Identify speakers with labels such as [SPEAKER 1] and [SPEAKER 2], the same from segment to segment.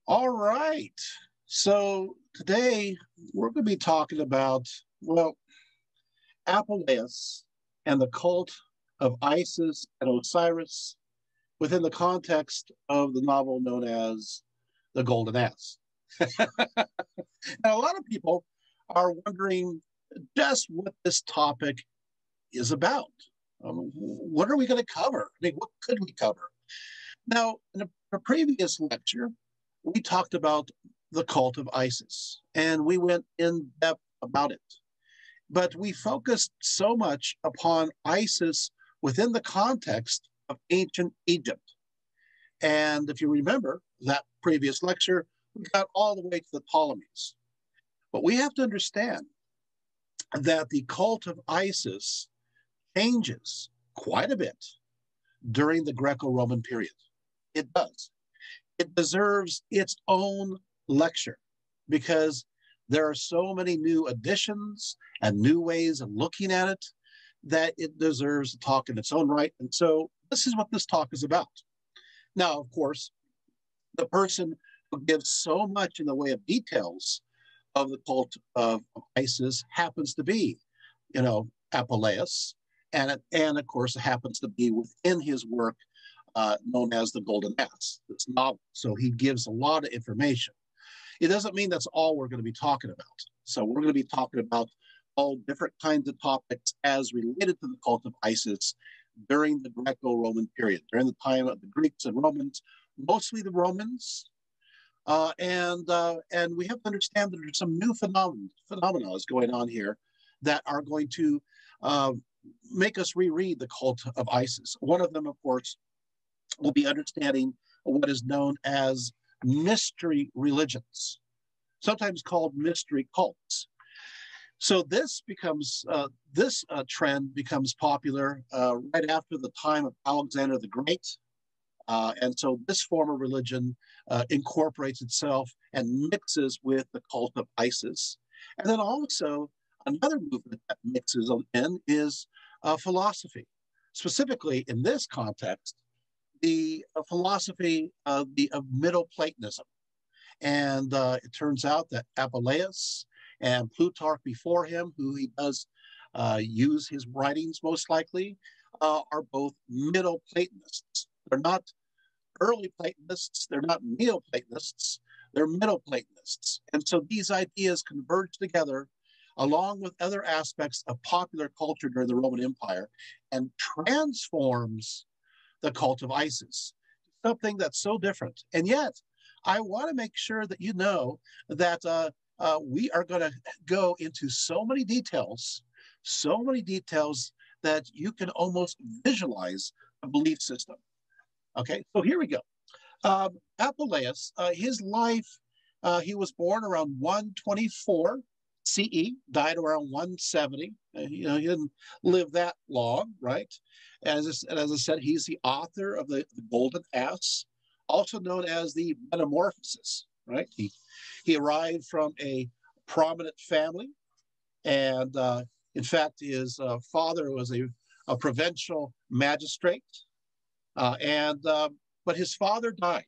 [SPEAKER 1] All right. So today we're going to be talking about, well, Apuleius and the cult of Isis and Osiris within the context of the novel known as The Golden Ass. And a lot of people are wondering just what this topic is about. What are we going to cover? I mean, what could we cover? Now, in a previous lecture, we talked about the cult of Isis, and we went in depth about it. But we focused so much upon Isis within the context of ancient Egypt. And if you remember that previous lecture, we got all the way to the Ptolemies. But we have to understand that the cult of Isis changes quite a bit during the Greco-Roman period. It does. It deserves its own lecture because there are so many new additions and new ways of looking at it that it deserves a talk in its own right. And so this is what this talk is about. Now, of course, the person who gives so much in the way of details of the cult of Isis happens to be, Apuleius, and of course, it happens to be within his work known as The Golden Ass, this novel. So he gives a lot of information. It doesn't mean that's all we're going to be talking about. So we're going to be talking about all different kinds of topics as related to the cult of Isis during the Greco-Roman period, during the time of the Greeks and Romans, mostly the Romans. And we have to understand that there's some new phenomena going on here that are going to make us reread the cult of Isis. One of them, of course, will be understanding what is known as mystery religions, sometimes called mystery cults. So this trend becomes popular right after the time of Alexander the Great. And so this form of religion incorporates itself and mixes with the cult of Isis. And then also another movement that mixes in is philosophy. Specifically in this context, the philosophy of Middle Platonism. And it turns out that Apuleius and Plutarch before him, who he does use his writings most likely, are both Middle Platonists. They're not early Platonists, they're not Neo-Platonists, they're Middle Platonists. And so these ideas converge together along with other aspects of popular culture during the Roman Empire and transforms the cult of Isis, something that's so different. And yet, I want to make sure that you know that we are going to go into so many details that you can almost visualize a belief system. Okay, so here we go. Apuleius, his life, he was born around 124 CE, died around 170. He didn't live that long, right? As I said, he's the author of the Golden Ass, also known as the Metamorphoses, right? He arrived from a prominent family, and in fact, his father was a provincial magistrate, but his father died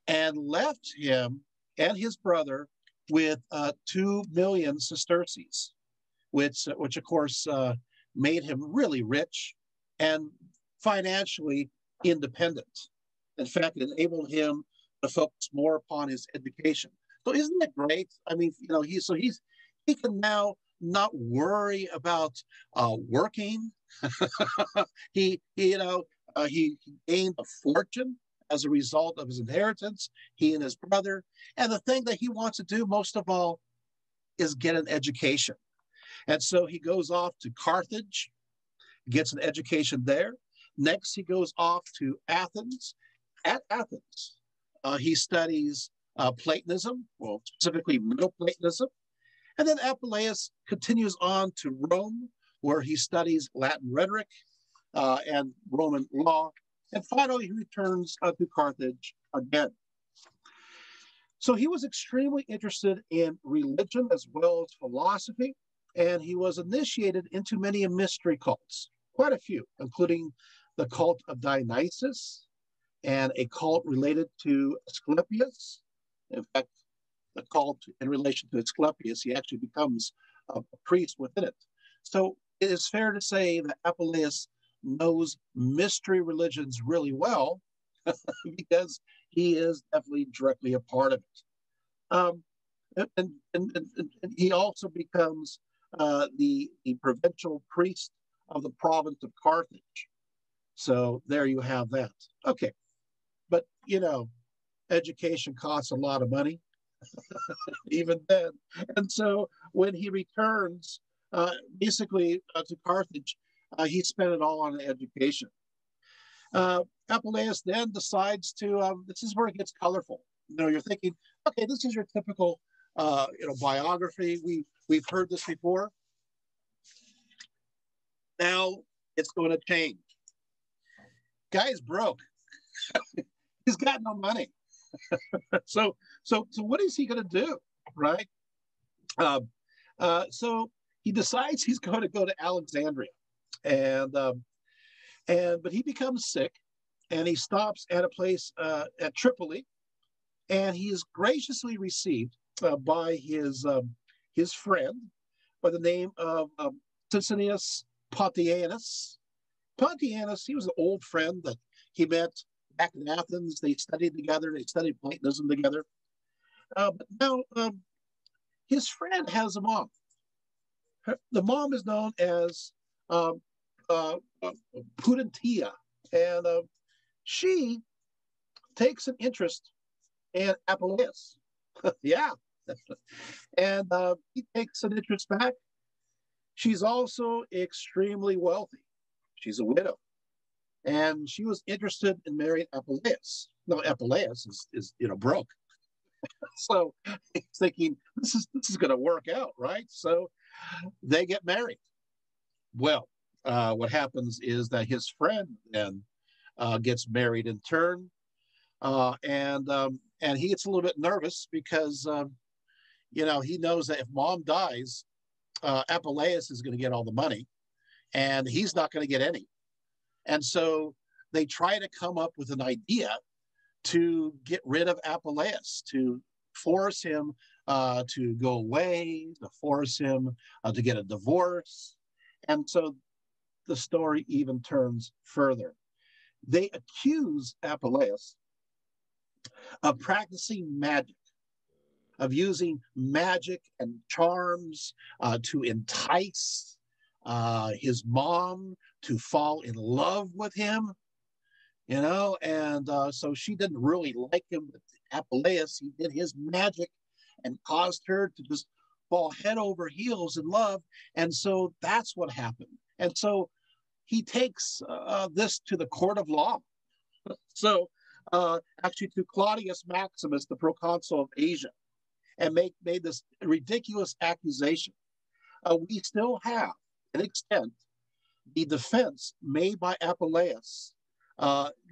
[SPEAKER 1] and left him and his brother with 2 million sesterces, which of course made him really rich and financially independent. In fact, it enabled him to focus more upon his education. So isn't that great? I mean, he can now not worry about working. he gained a fortune as a result of his inheritance, he and his brother. And the thing that he wants to do most of all is get an education. And so he goes off to Carthage, gets an education there. Next, he goes off to Athens. At Athens, he studies Platonism, well, specifically Middle Platonism. And then Apuleius continues on to Rome, where he studies Latin rhetoric and Roman law. And finally, he returns to Carthage again. So he was extremely interested in religion as well as philosophy, and he was initiated into many mystery cults, quite a few, including the cult of Dionysus and a cult related to Asclepius. In fact, the cult in relation to Asclepius, he actually becomes a priest within it. So it is fair to say that Apuleius knows mystery religions really well because he is definitely directly a part of it. And he also becomes the provincial priest of the province of Carthage. So there you have that. Okay, but education costs a lot of money, even then. And so when he returns, basically to Carthage, he spent it all on education. Apuleius then decides to, this is where it gets colorful. You're thinking, okay, this is your typical, biography. We've heard this before. Now it's going to change. Guy's broke. He's got no money. So what is he going to do, right? So he decides he's going to go to Alexandria, but he becomes sick, and he stops at a place at Tripoli, and he is graciously received by his friend by the name of Licinius Pontianus. Pontianus, he was an old friend that he met back in Athens. They studied together. They studied Platonism together. But now his friend has a mom. The mom is known as Pudentia, and she takes an interest in Apuleius. Yeah. And he takes an interest back. She's also extremely wealthy. She's a widow. And she was interested in marrying Apuleius. No, Apuleius is broke. So he's thinking, this is going to work out, right? So they get married. Well, what happens is that his friend then gets married in turn, and he gets a little bit nervous because he knows that if mom dies, Apuleius is going to get all the money, and he's not going to get any. And so they try to come up with an idea to get rid of Apuleius, to force him to go away, to force him to get a divorce. And so the story even turns further. They accuse Apuleius of practicing magic, of using magic and charms to entice his mom to fall in love with him, and so she didn't really like him. But Apuleius, he did his magic and caused her to just fall head over heels in love. And so that's what happened. And so he takes this to the court of law. So actually to Claudius Maximus, the proconsul of Asia, and made this ridiculous accusation. We still have, to an extent, the defense made by Apuleius,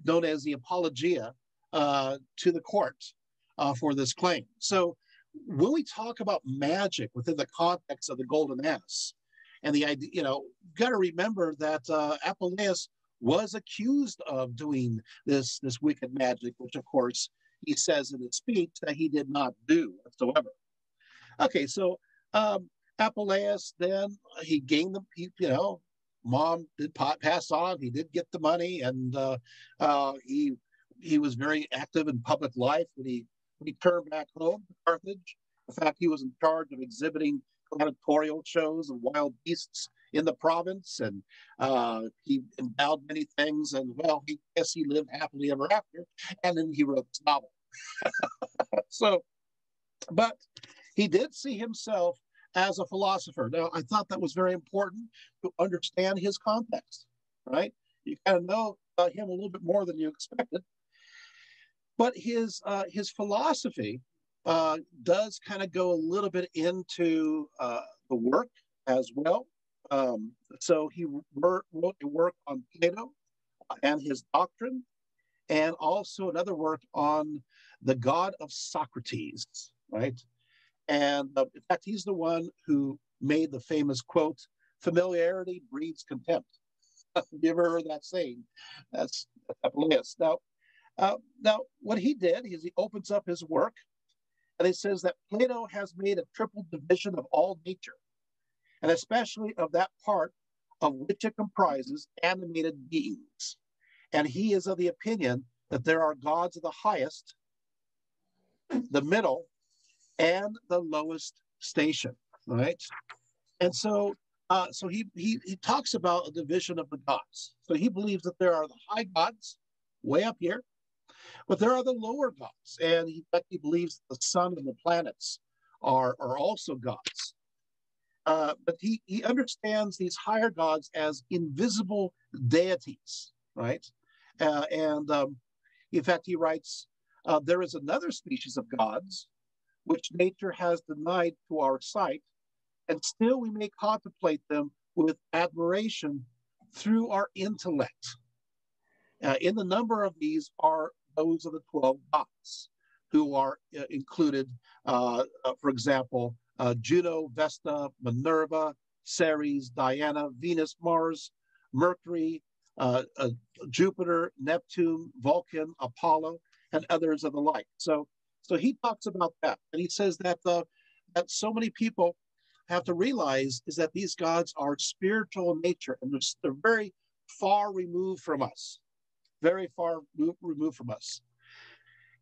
[SPEAKER 1] known as the Apologia, to the court for this claim. So when we talk about magic within the context of the Golden Ass, and the idea, got to remember that Apuleius was accused of doing this wicked magic, which of course he says in his speech that he did not do whatsoever. Okay, so Apuleius then he gained the mom did pass on. He did get the money, and he was very active in public life when he returned back home to Carthage. In fact, he was in charge of exhibiting gladiatorial shows of wild beasts in the province, and he endowed many things. And well, he lived happily ever after. And then he wrote this novel. So, but he did see himself as a philosopher. Now, I thought that was very important to understand his context, right? You kind of know about him a little bit more than you expected. But his philosophy does kind of go a little bit into the work as well. So he wrote a work on Plato and his doctrine, and also another work on the god of Socrates, right? And in fact, he's the one who made the famous quote, "Familiarity breeds contempt." Have you ever heard that saying? That's Apuleius. Now, Now, what he did is he opens up his work, and he says that Plato has made a triple division of all nature, and especially of that part of which it comprises animated beings. And he is of the opinion that there are gods of the highest, the middle, and the lowest station, right? And so, he talks about a division of the gods. So he believes that there are the high gods, way up here, but there are the lower gods, and he believes the sun and the planets are also gods. But he understands these higher gods as invisible deities, right? In fact, he writes, there is another species of gods which nature has denied to our sight, and still we may contemplate them with admiration through our intellect. In the number of these are those of the 12 gods, who are included, for example, Juno, Vesta, Minerva, Ceres, Diana, Venus, Mars, Mercury, Jupiter, Neptune, Vulcan, Apollo, and others of the like. So he talks about that, and he says that that so many people have to realize is that these gods are spiritual in nature, and they're very far removed from us, very far removed from us.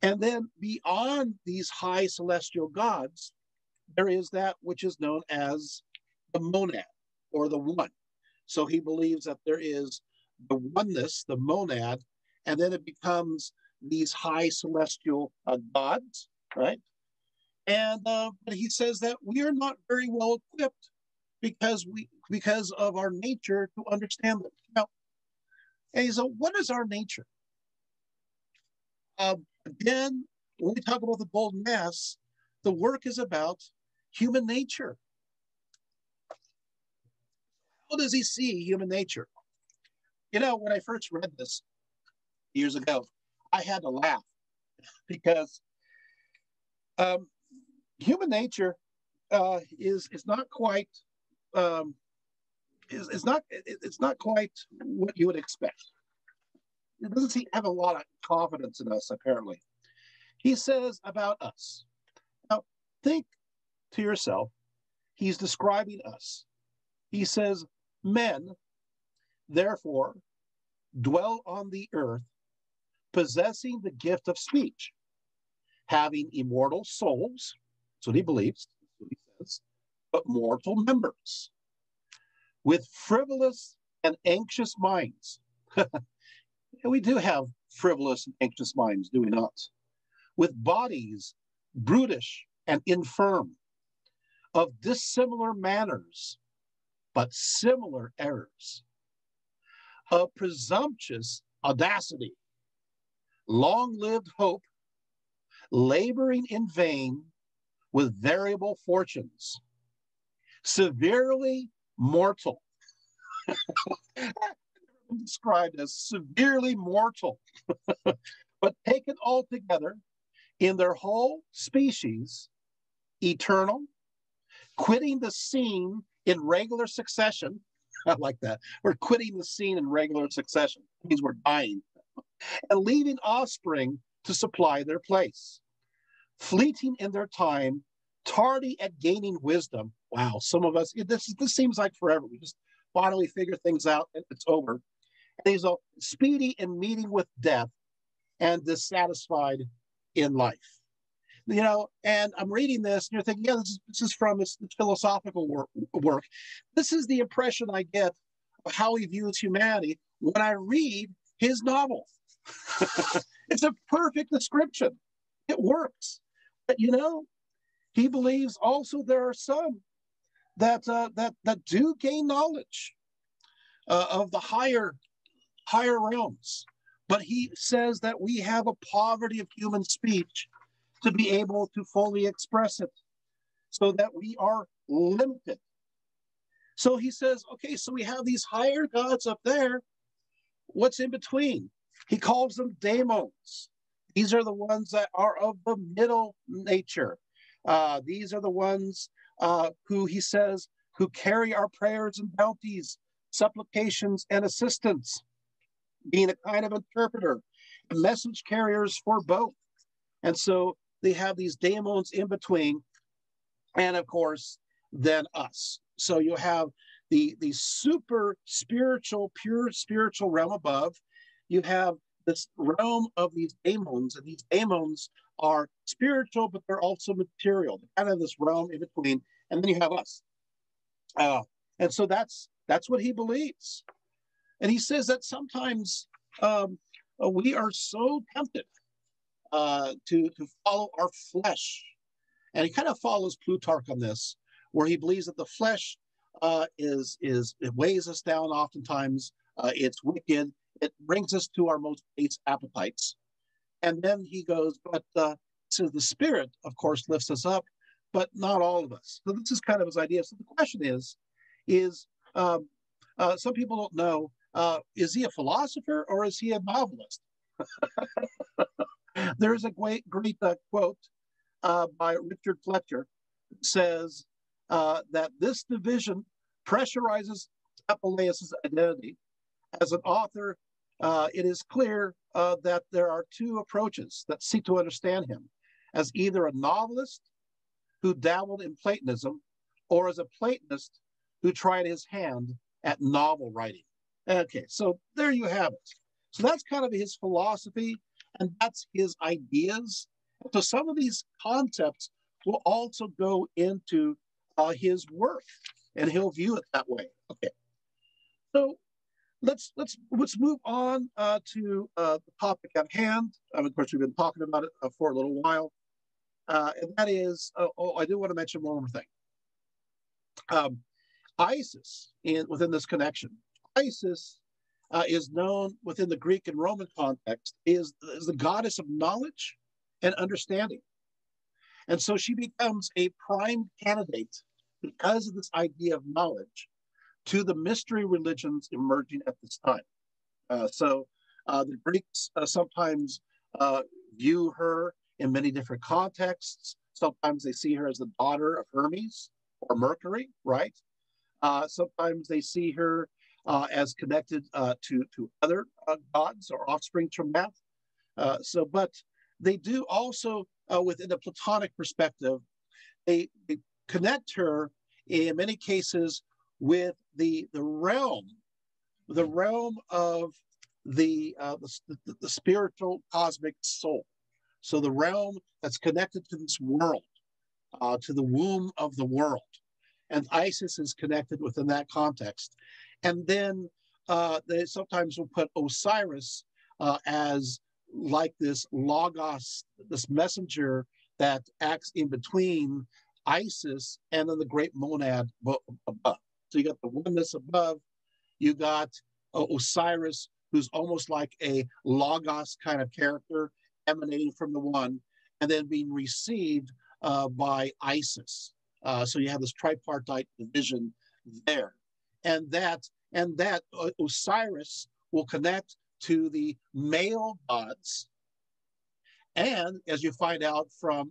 [SPEAKER 1] And then beyond these high celestial gods, there is that which is known as the monad, or the one. So he believes that there is the oneness, the monad, and then it becomes these high celestial gods, right? And but he says that we are not very well equipped because of our nature to understand them. Now, and so what is our nature? Again, when we talk about the golden ass, the work is about human nature. How does he see human nature? You know, when I first read this years ago, I had to laugh because human nature is not quite it's not quite what you would expect. It doesn't have a lot of confidence in us, apparently. He says about us. Now, think to yourself, he's describing us. He says, men, therefore, dwell on the earth, possessing the gift of speech, having immortal souls, that's what he believes, that's what he says, but mortal members, with frivolous and anxious minds. And we do have frivolous and anxious minds, do we not? With bodies brutish and infirm, of dissimilar manners, but similar errors, of presumptuous audacity, long-lived hope, laboring in vain with variable fortunes, severely mortal. Described as severely mortal, but taken all together in their whole species, eternal, quitting the scene in regular succession. I like that. We're quitting the scene in regular succession. It means we're dying. And leaving offspring to supply their place. Fleeting in their time, tardy at gaining wisdom. Wow, some of us, this seems like forever. We just finally figure things out and it's over. And he's all speedy in meeting with death and dissatisfied in life. You know, and I'm reading this, and you're thinking, yeah, this is from his philosophical work. This is the impression I get of how he views humanity when I read his novel. It's a perfect description. It works. But, you know, he believes also there are some that do gain knowledge of the higher realms. But he says that we have a poverty of human speech to be able to fully express it, so that we are limited. So he says, okay, so we have these higher gods up there. What's in between? He calls them daemons. These are the ones that are of the middle nature. These are the ones who, he says, who carry our prayers and bounties, supplications and assistance, being a kind of interpreter. message carriers for both. And so they have these daemons in between, and of course, then us. So you have the super spiritual, pure spiritual realm above. You have this realm of these daemons, and these daemons are spiritual, but they're also material. They're kind of this realm in between, and then you have us. And so that's what he believes. And he says that sometimes we are so tempted to follow our flesh. And he kind of follows Plutarch on this, where he believes that the flesh it weighs us down oftentimes. It's wicked. It brings us to our most base appetites. And then he goes, but so the spirit, of course, lifts us up, but not all of us. So this is kind of his idea. So the question is some people don't know, is he a philosopher or is he a novelist? There's a great quote by Richard Fletcher, says that this division pressurizes Apuleius' identity. As an author, it is clear that there are two approaches that seek to understand him, as either a novelist who dabbled in Platonism or as a Platonist who tried his hand at novel writing. Okay, so there you have it. So that's kind of his philosophy, and that's his ideas. So some of these concepts will also go into his work, and he'll view it that way. Okay, so let's move on to the topic at hand. Of course, we've been talking about it for a little while, and that is, I do want to mention one more thing. Isis, within this connection, Isis is known within the Greek and Roman context is the goddess of knowledge and understanding. And so she becomes a prime candidate because of this idea of knowledge to the mystery religions emerging at this time. So the Greeks sometimes view her in many different contexts. Sometimes they see her as the daughter of Hermes or Mercury, right? Sometimes they see her as connected to other gods or offspring from that. But they do also, within a Platonic perspective, they connect her in many cases with the realm of the spiritual cosmic soul. So the realm that's connected to this world, to the womb of the world. And Isis is connected within that context. And then they sometimes will put Osiris as like this logos, this messenger that acts in between Isis and then the great monad above. So you got the oneness above, you got Osiris, who's almost like a logos kind of character emanating from the one, and then being received by Isis. So you have this tripartite division there, and that Osiris will connect to the male gods, and as you find out from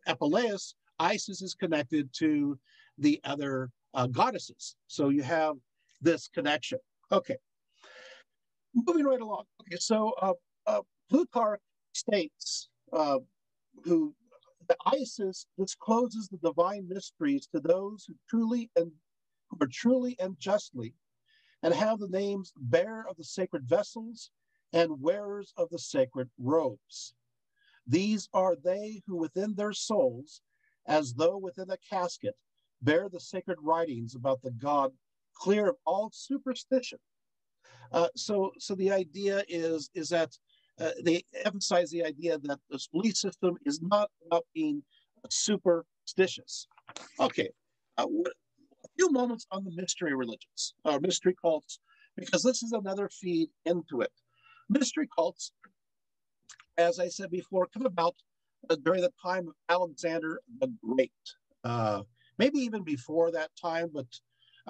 [SPEAKER 1] Apuleius, Isis is connected to the other goddesses. So you have this connection. Okay. Moving right along. Okay, so Plutarch states who the Isis discloses the divine mysteries to those who are truly and justly, and have the names bearer of the sacred vessels and wearers of the sacred robes. These are they who within their souls, as though within a casket, bear the sacred writings about the god, clear of all superstition. So the idea is that they emphasize the idea that this belief system is not about being superstitious. Okay, a few moments on the mystery religions, mystery cults, because this is another feed into it. Mystery cults, as I said before, come about during the time of Alexander the Great. Maybe even before that time, but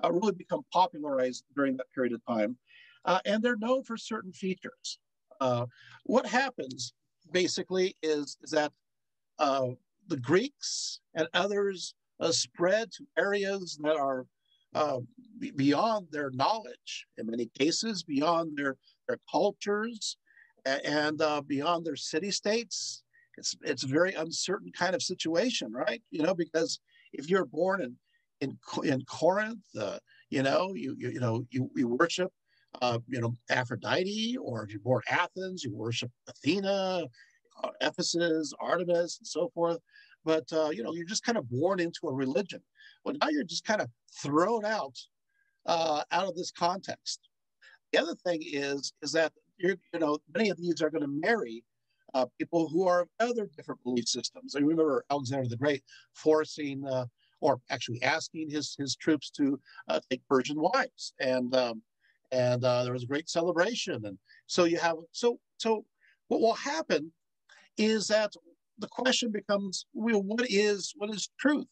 [SPEAKER 1] really become popularized during that period of time. And they're known for certain features. What happens basically is that the Greeks and others spread to areas that are beyond their knowledge, in many cases, beyond their cultures, and beyond their city states. It's a very uncertain kind of situation, right? Because if you're born in Corinth, you worship Aphrodite, or if you're born in Athens, you worship Athena, Ephesus, Artemis, and so forth. But you're just kind of born into a religion. Well, now you're just kind of thrown out of this context. The other thing is that many of these are going to marry people who are of other different belief systems. I remember Alexander the Great forcing, or actually asking his troops to take Persian wives, and there was a great celebration. And so what will happen is that the question becomes, well, what is truth?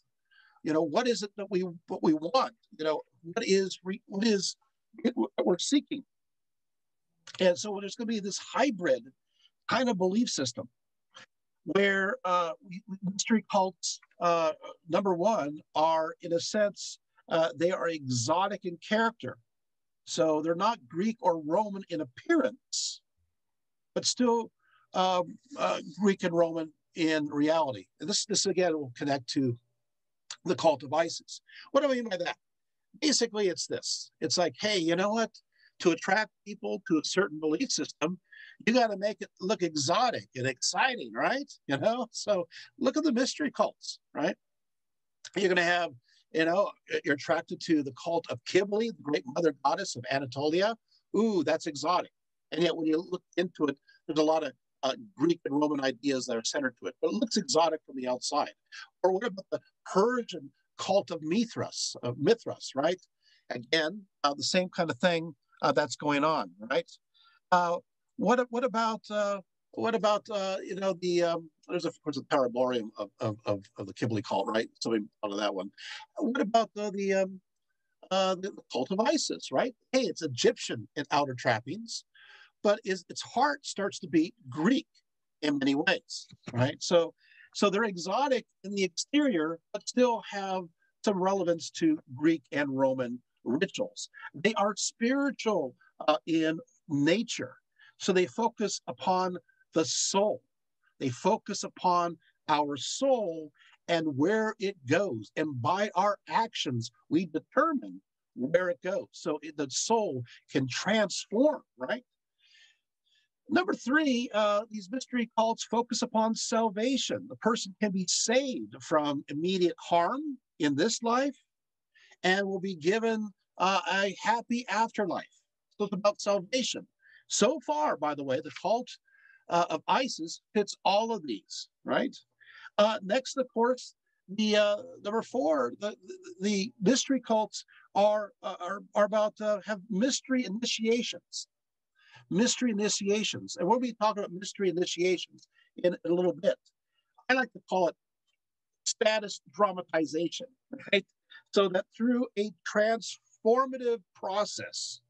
[SPEAKER 1] What is it that we want? What is what we're seeking? And so there's going to be this hybrid kind of belief system where mystery cults, number one, are in a sense, they are exotic in character. So they're not Greek or Roman in appearance, but still Greek and Roman in reality. And this again will connect to the cult of Isis. What do I mean by that? Basically, it's this. It's like, hey, you know what? To attract people to a certain belief system, you got to make it look exotic and exciting, right? So look at the mystery cults, right? You're going to have, you're attracted to the cult of Kybele, the great mother goddess of Anatolia. Ooh, that's exotic. And yet when you look into it, there's a lot of Greek and Roman ideas that are centered to it, but it looks exotic from the outside. Or what about the Persian cult of Mithras, right? Again, the same kind of thing that's going on, right? What about the there's of course a paraborium of the Kybele cult, right? Something out of that one. What about the cult of Isis, right? Hey, it's Egyptian in outer trappings, but its heart starts to be Greek in many ways, right? So they're exotic in the exterior, but still have some relevance to Greek and Roman rituals. They are spiritual in nature. So they focus upon the soul. They focus upon our soul and where it goes. And by our actions, we determine where it goes. So the soul can transform, right? Number three, these mystery cults focus upon salvation. The person can be saved from immediate harm in this life and will be given a happy afterlife. So it's about salvation. So far, by the way, the cult of Isis fits all of these, right? Next, of course, the number four, the mystery cults are about have mystery initiations. Mystery initiations, and we'll be talking about mystery initiations in a little bit. I like to call it status dramatization, right? So that through a transformative process,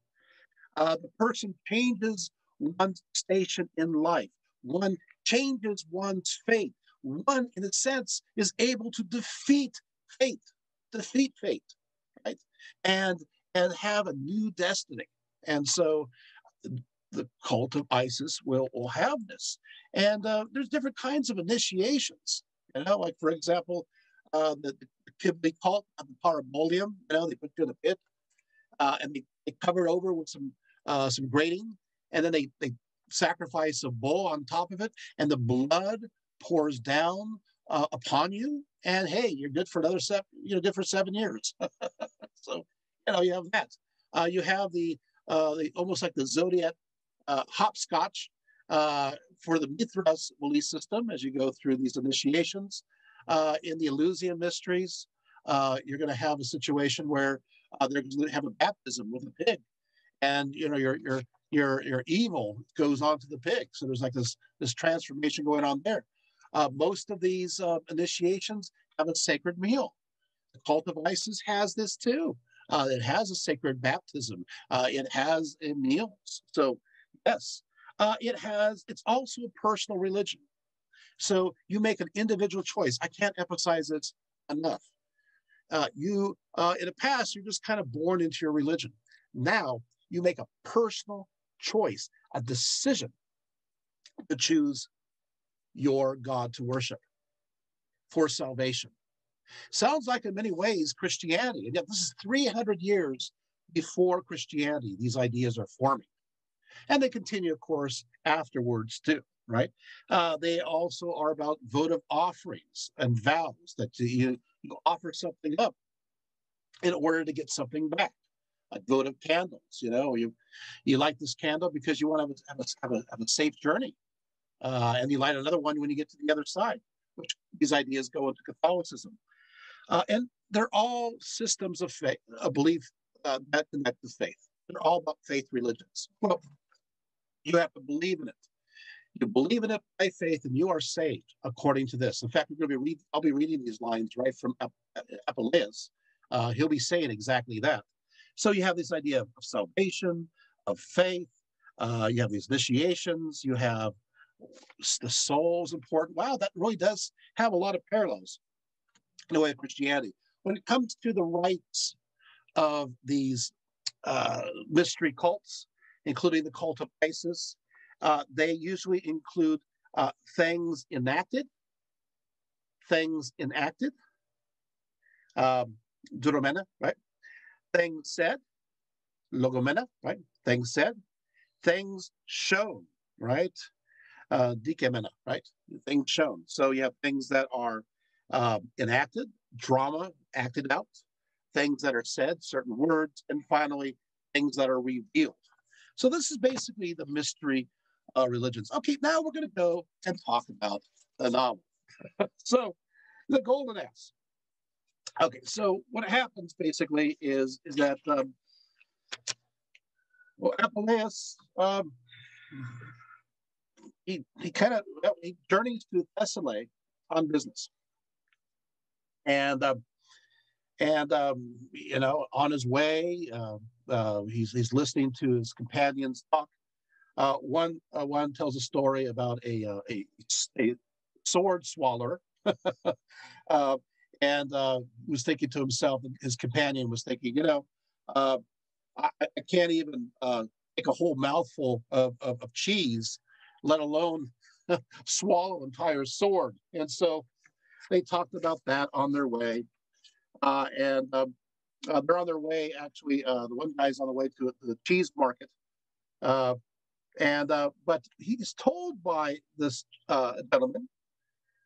[SPEAKER 1] the person changes one's station in life. One changes one's fate. One, in a sense, is able to defeat fate, right? And have a new destiny. And so the cult of Isis will have this. And there's different kinds of initiations. Like for example, the Kybele cult of the parabolium. They put you in a pit, and they cover it over with some grating, and then they sacrifice a bull on top of it, and the blood pours down upon you. And hey, you're good for another 7 years. So you have that. You have the almost like the zodiac hopscotch for the Mithras belief system as you go through these initiations. In the Eleusinian mysteries, you're going to have a situation where they're going to have a baptism with a pig, and your evil goes on to the pig. So there's like this transformation going on there. Most of these initiations have a sacred meal. The cult of Isis has this too. It has a sacred baptism. It has meals. So yes, it's also a personal religion. So you make an individual choice. I can't emphasize it enough. In the past, you're just kind of born into your religion. Now you make a personal choice, a decision to choose your God to worship for salvation. Sounds like in many ways Christianity, and yet this is 300 years before Christianity, these ideas are forming. And they continue, of course, afterwards too, right? They also are about votive offerings and vows that you offer something up in order to get something back. Like votive candles, you light this candle because you want to have a safe journey, and you light another one when you get to the other side. Which these ideas go into Catholicism, and they're all systems of faith, a belief that connect to faith. They're all about faith religions. Well, you have to believe in it. You believe in it by faith, and you are saved according to this. In fact, I'll be reading these lines right from Apuleius. He'll be saying exactly that. So you have this idea of salvation, of faith. You have these initiations. You have the soul's important. Wow, that really does have a lot of parallels in the way of Christianity. When it comes to the rites of these mystery cults, including the cult of Isis, they usually include things enacted, duromena, right? Things said, logomena, right? Things said, things shown, right? Dikemena, right? Things shown. So you have things that are enacted, drama acted out, things that are said, certain words, and finally, things that are revealed. So this is basically the mystery religions. Okay, now we're going to go and talk about the novel. So the Golden Ass. Okay, so what happens basically is that Apuleius, he journeys to Thessaly on business, and on his way, he's listening to his companions talk. One tells a story about a sword swallower, and was thinking to himself, and his companion was thinking, I can't even take a whole mouthful of cheese, let alone swallow an entire sword. And so they talked about that on their way. And they're on their way, actually, the one guy's on the way to the cheese market. But he's told by this gentleman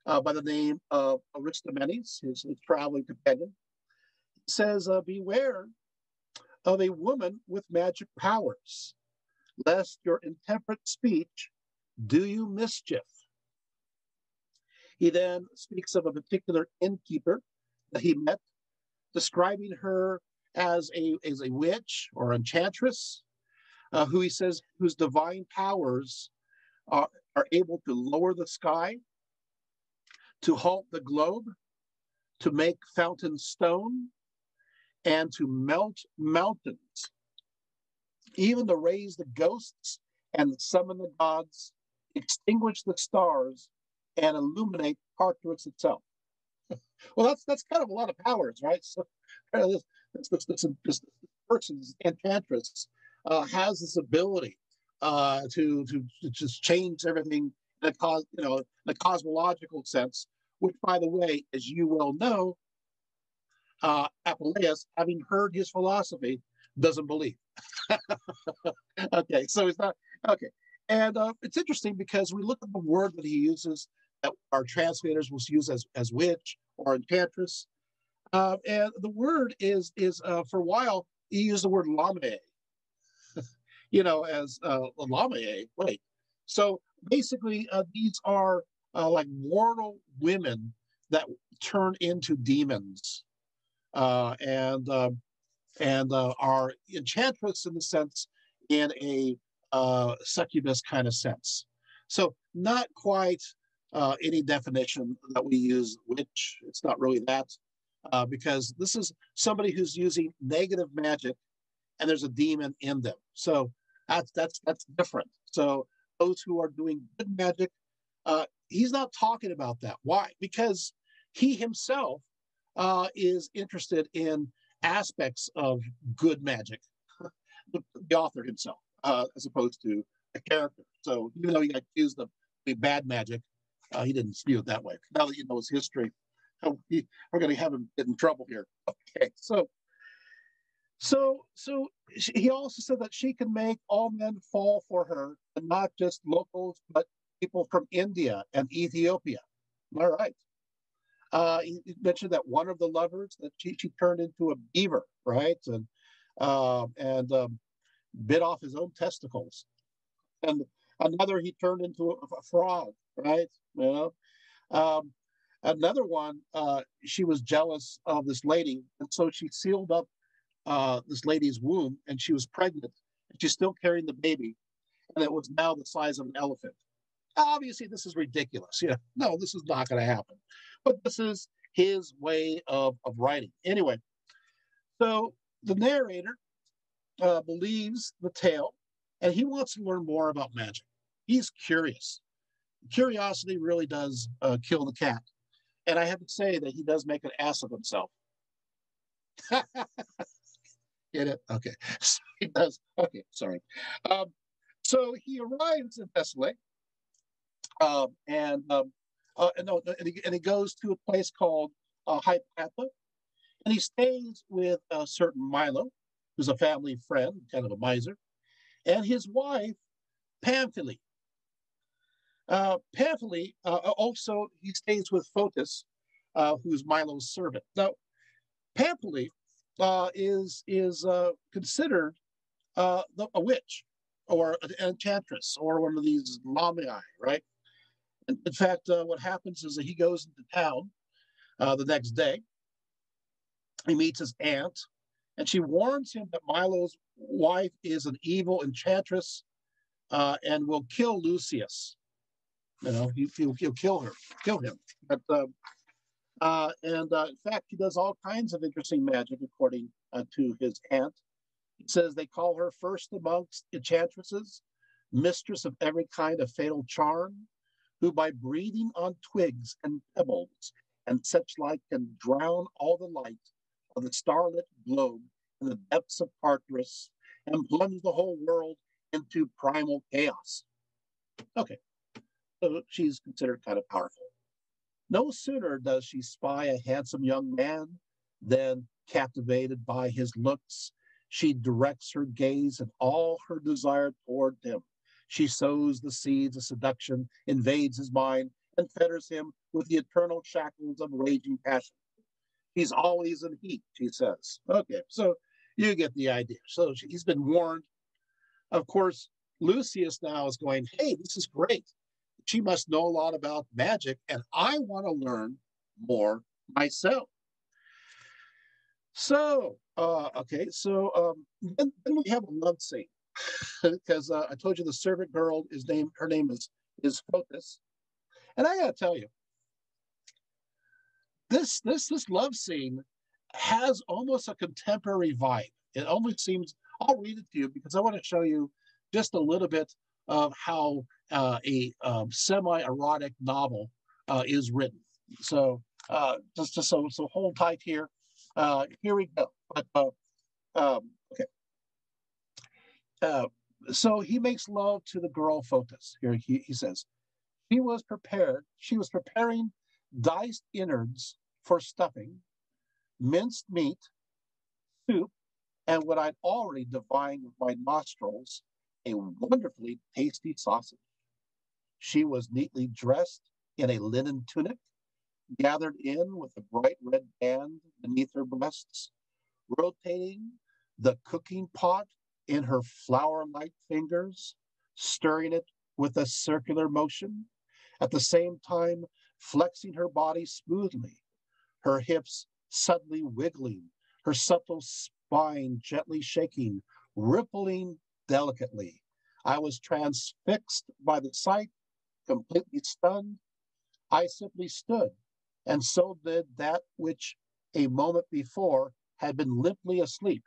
[SPEAKER 1] by the name of Aristomenes, his traveling companion. He says, beware of a woman with magic powers, lest your intemperate speech do you mischief. He then speaks of a particular innkeeper that he met, describing her as a witch or enchantress, who he says whose divine powers are able to lower the sky, to halt the globe, to make fountains stone, and to melt mountains, even to raise the ghosts and summon the gods, extinguish the stars, and illuminate Tartarus itself. Well, that's kind of a lot of powers, right? So this person's enchantress has this ability to just change everything in a cosmological sense, which, by the way, as you well know, Apuleius, having heard his philosophy, doesn't believe. Okay, so it's not okay. And it's interesting because we look at the word that he uses that our translators will use as witch or enchantress. And the word is for a while, he used the word lame, as lame. Wait. So basically, these are like mortal women that turn into demons and are enchantress in the sense, in a succubus kind of sense. So not quite any definition that we use witch. It's not really that, because this is somebody who's using negative magic, and there's a demon in them. So that's different. So those who are doing good magic, he's not talking about that. Why? Because he himself is interested in aspects of good magic, the author himself, as opposed to a character. So even though he got accused of bad magic, he didn't view it that way. Now that you know his history, we're going to have him get in trouble here. Okay, he also said that she can make all men fall for her, and not just locals, but people from India and Ethiopia. All right. He mentioned that one of the lovers that she turned into a beaver, right, and bit off his own testicles, and another he turned into a frog, right? You know, another one, she was jealous of this lady, and so she sealed up this lady's womb, and she was pregnant, and she's still carrying the baby, and it was now the size of an elephant. Obviously, this is ridiculous. Yeah, no, this is not going to happen. But this is his way of writing. Anyway, so the narrator believes the tale, and he wants to learn more about magic. He's curious. Curiosity really does kill the cat. And I have to say that he does make an ass of himself. Get it? Okay. So he does. Okay, sorry. So he arrives in Thessaly, and he goes to a place called Hypatha, and he stays with a certain Milo, who's a family friend, kind of a miser, and his wife, Pamphily. Pamphily, also, he stays with Photis, who's Milo's servant. Now, Pamphily is considered a witch, or an enchantress, or one of these lamii, right? In fact, what happens is that he goes into town the next day. He meets his aunt, and she warns him that Milo's wife is an evil enchantress and will kill Lucius. You know, he'll kill him. But in fact, he does all kinds of interesting magic, according to his aunt. He says they call her first amongst enchantresses, mistress of every kind of fatal charm, who by breathing on twigs and pebbles and such like can drown all the light of the starlit globe in the depths of Tartarus and plunge the whole world into primal chaos. Okay, so she's considered kind of powerful. No sooner does she spy a handsome young man than, captivated by his looks, she directs her gaze and all her desire toward him. She sows the seeds of seduction, invades his mind, and fetters him with the eternal shackles of raging passion. He's always in heat, she says. Okay, so you get the idea. So he's been warned. Of course, Lucius now is going, hey, this is great. She must know a lot about magic, and I want to learn more myself. So, then we have a love scene. Because I told you the servant girl her name is Photis, and I gotta tell you, this love scene has almost a contemporary vibe. It almost seems. I'll read it to you because I want to show you just a little bit of how a semi-erotic novel is written. So just so hold tight here. Here we go. But okay. So he makes love to the girl Photis. Here he says, she was preparing diced innards for stuffing, minced meat, soup, and what I'd already divined with my nostrils, a wonderfully tasty sausage. She was neatly dressed in a linen tunic, gathered in with a bright red band beneath her breasts, rotating the cooking pot in her flower-like fingers, stirring it with a circular motion, at the same time flexing her body smoothly, her hips suddenly wiggling, her supple spine gently shaking, rippling delicately. I was transfixed by the sight, completely stunned. I simply stood, and so did that which a moment before had been limply asleep.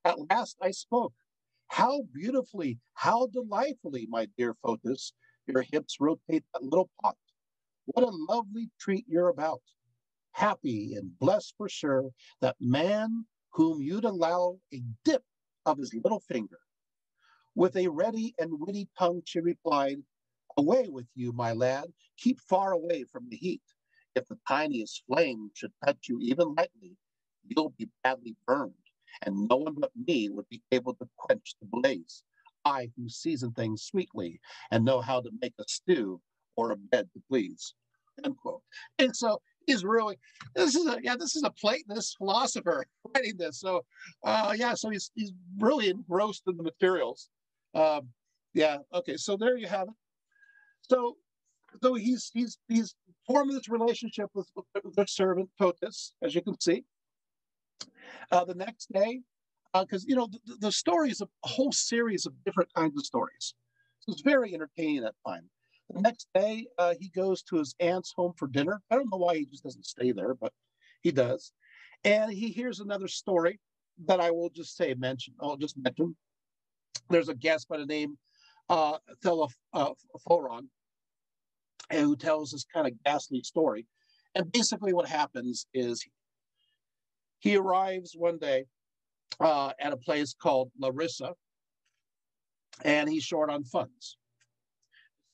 [SPEAKER 1] At last I spoke. How beautifully, how delightfully, my dear Photis, your hips rotate that little pot. What a lovely treat you're about. happy and blessed for sure, that man whom you'd allow a dip of his little finger. With a ready and witty tongue she replied, away with you, my lad, keep far away from the heat. If the tiniest flame should touch you even lightly, you'll be badly burned, and no one but me would be able to quench the blaze. I who season things sweetly and know how to make a stew or a bed to please. End quote. And so he's really, this is a Platonist philosopher writing this. So so he's really engrossed in the materials. Okay, so there you have it. So he's formed this relationship with the servant Totus, as you can see. The next day, because the story is a whole series of different kinds of stories, so it's very entertaining at time. The next day, he goes to his aunt's home for dinner. I don't know why he just doesn't stay there, but he does. And he hears another story that I will just mention. There's a guest by the name Thelephoron, who tells this kind of ghastly story. And basically what happens is he arrives one day at a place called Larissa, and he's short on funds.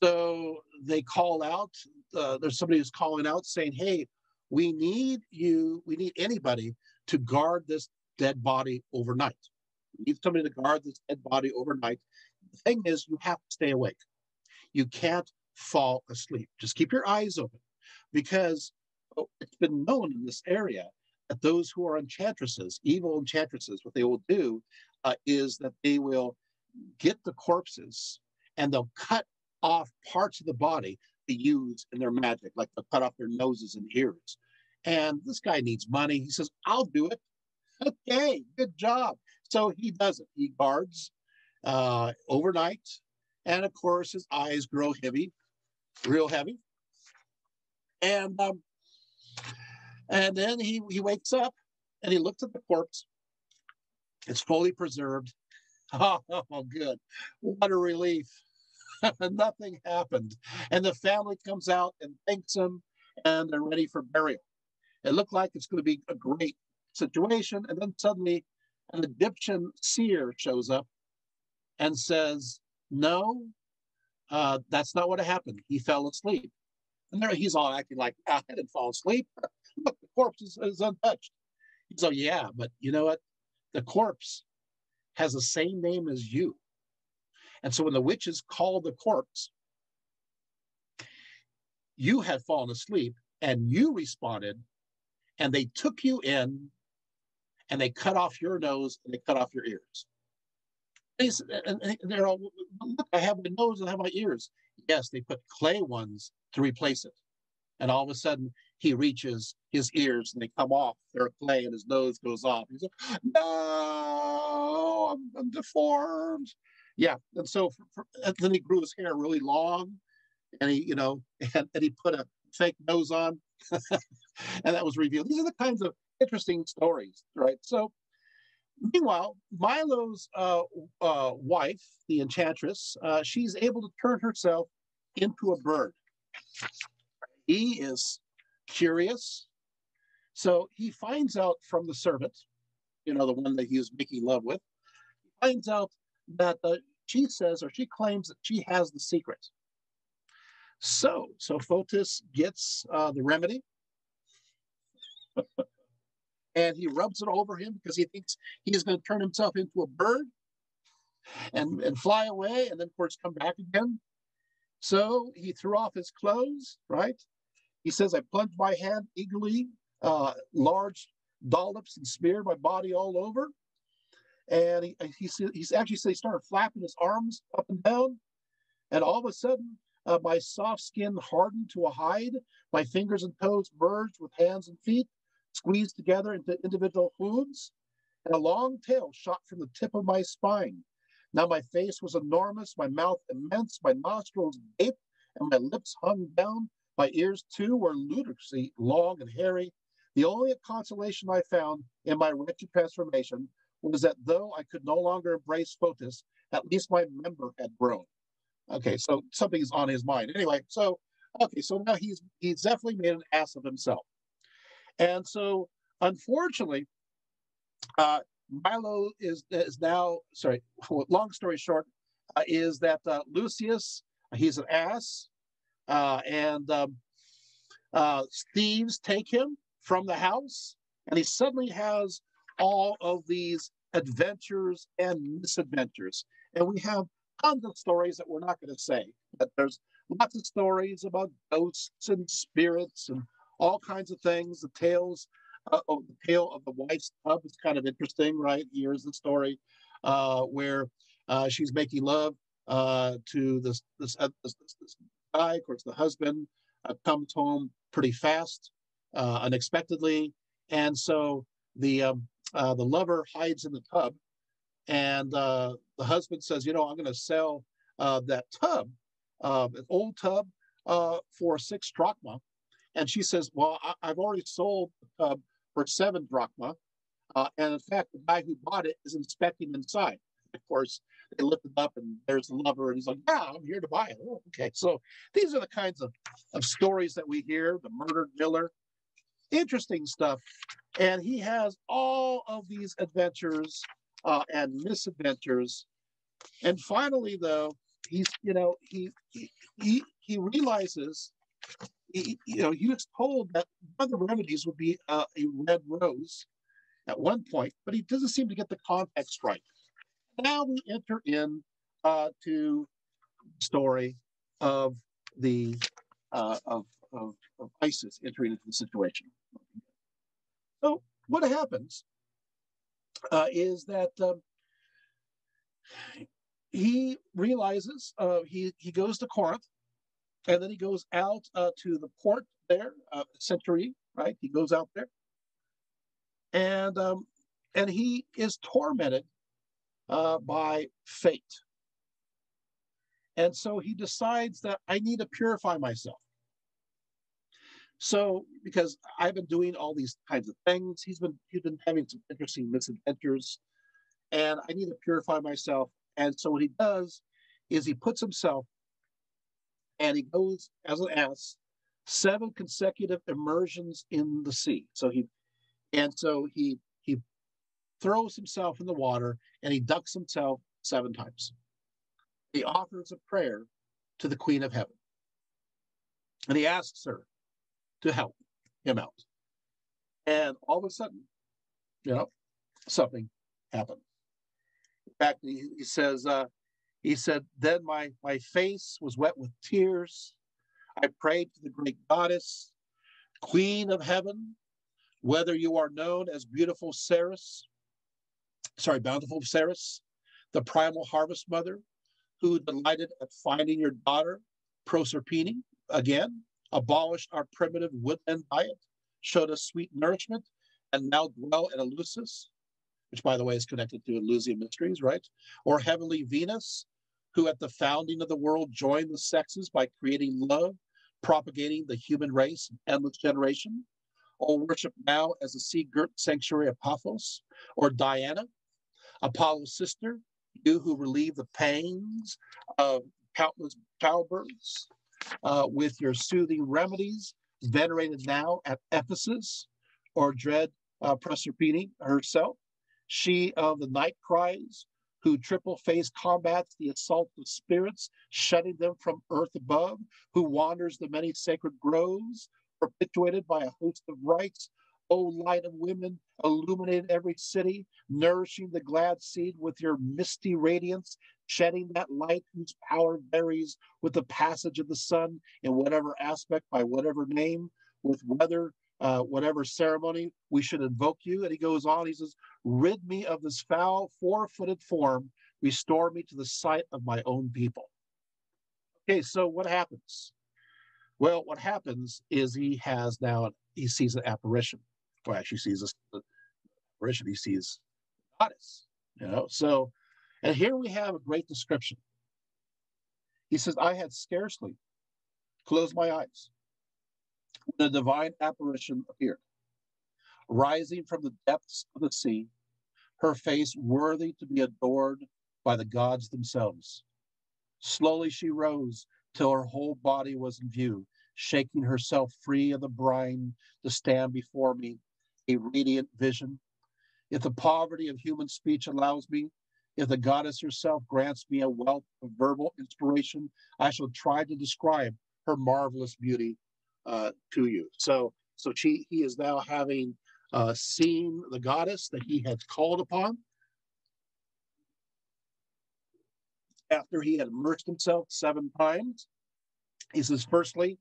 [SPEAKER 1] So they call out, there's somebody who's calling out saying, hey, we need anybody to guard this dead body overnight. We need somebody to guard this dead body overnight. The thing is, you have to stay awake. You can't fall asleep. Just keep your eyes open, because it's been known in this area that those who are enchantresses, evil enchantresses, what they will do is that they will get the corpses and they'll cut off parts of the body to use in their magic, like they'll cut off their noses and ears. And this guy needs money. He says, I'll do it. Okay, good job. So he does it. He guards overnight. And of course, his eyes grow heavy, real heavy. And then he wakes up and he looks at the corpse. It's fully preserved. Oh, good. What a relief. Nothing happened. And the family comes out and thanks him, and they're ready for burial. It looked like it's going to be a great situation. And then suddenly an Egyptian seer shows up and says, no, that's not what happened. He fell asleep. And there he's all acting like, I didn't fall asleep. Look, the corpse is untouched. He's like, yeah, but you know what? The corpse has the same name as you. And so when the witches called the corpse, you had fallen asleep and you responded, and they took you in and they cut off your nose and they cut off your ears. And they're all, look, I have my nose and I have my ears. Yes, they put clay ones to replace it. And all of a sudden, he reaches his ears and they come off. They're clay and his nose goes off. He's like, no, I'm deformed. Yeah, and so and then he grew his hair really long, and he, and he put a fake nose on, and that was revealed. These are the kinds of interesting stories, right? So, meanwhile, Milo's wife, the enchantress, she's able to turn herself into a bird. He is curious, so he finds out from the servant, the one that he was making love with, he finds out that she says, or she claims that she has the secret. So Photis gets the remedy, and he rubs it over him because he thinks he's going to turn himself into a bird and fly away, and then of course come back again. So he threw off his clothes, right? He says, I plunged my hand eagerly, large dollops, and smeared my body all over. And he's actually said he started flapping his arms up and down. And all of a sudden, my soft skin hardened to a hide. My fingers and toes merged with hands and feet, squeezed together into individual hooves. And a long tail shot from the tip of my spine. Now my face was enormous, my mouth immense, my nostrils gaped, and my lips hung down. My ears, too, were ludicrously long and hairy. The only consolation I found in my wretched transformation was that though I could no longer embrace Photis, at least my member had grown. Okay, so something's on his mind. Anyway, so now he's definitely made an ass of himself. And so, unfortunately, Milo is now, sorry, long story short, is that Lucius, he's an ass, and thieves take him from the house, and he suddenly has all of these adventures and misadventures. And we have tons of stories that we're not going to say, but there's lots of stories about ghosts and spirits and all kinds of things. The tales, the tale of the wife's tub is kind of interesting, right? Here's the story where she's making love to this guy. Of course, the husband comes home pretty fast, unexpectedly, and so the lover hides in the tub, and the husband says, "You know, I'm going to sell that tub, an old tub, for 6 drachma," and she says, "Well, I've already sold the tub for 7 drachma," and in fact, the guy who bought it is inspecting inside. Of course, they lift it up, and there's the lover, and he's like, "Yeah, I'm here to buy it." Oh, okay, so these are the kinds of stories that we hear. The murdered miller, interesting stuff, and he has all of these adventures and misadventures. And finally, though, he's he realizes he was told that one of the remedies would be a red rose at one point, but he doesn't seem to get the context right. Now we enter in to the story of the of Isis entering into the situation. So what happens is that he realizes he goes to Corinth, and then he goes out to the port there, Century, right? He goes out there, and he is tormented by fate. And so he decides that I need to purify myself. So, because I've been doing all these kinds of things, he's been having some interesting misadventures, and I need to purify myself. And so what he does is he puts himself, and he goes as an ass 7 consecutive immersions in the sea. So he throws himself in the water, and he ducks himself 7 times. He offers a prayer to the Queen of Heaven, and he asks her to help him out. And all of a sudden, something happened. In fact, he said, "Then my face was wet with tears. I prayed to the great goddess, Queen of Heaven, whether you are known as bountiful Ceres, the primal harvest mother, who delighted at finding your daughter, Proserpine, again, abolished our primitive woodland diet, showed us sweet nourishment, and now dwell at Eleusis," which, by the way, is connected to Eleusinian mysteries, right? Or heavenly Venus, who at the founding of the world joined the sexes by creating love, propagating the human race in endless generation, or worship now as the sea-girt sanctuary of Paphos, or Diana, Apollo's sister, you who relieve the pangs of countless childbirths with your soothing remedies, venerated now at Ephesus, or dread Proserpine herself, she of the night cries, who triple-faced combats the assault of spirits, shutting them from earth above, who wanders the many sacred groves, perpetuated by a host of rites, O light of women, illuminate every city, nourishing the glad seed with your misty radiance, shedding that light whose power varies with the passage of the sun in whatever aspect, by whatever name, with whatever ceremony we should invoke you. And he goes on, he says, rid me of this foul, four-footed form, restore me to the sight of my own people. Okay, so what happens? Well, what happens is he sees an apparition. Well, actually sees an apparition, he sees a goddess, So, and here we have a great description. He says, I had scarcely closed my eyes when a divine apparition appeared, rising from the depths of the sea, her face worthy to be adored by the gods themselves. Slowly she rose till her whole body was in view. shaking herself free of the brine to stand before me, a radiant vision. If the poverty of human speech allows me, if the goddess herself grants me a wealth of verbal inspiration, I shall try to describe her marvelous beauty to you. So he is now having seen the goddess that he had called upon after he had immersed himself 7 times. He says, firstly,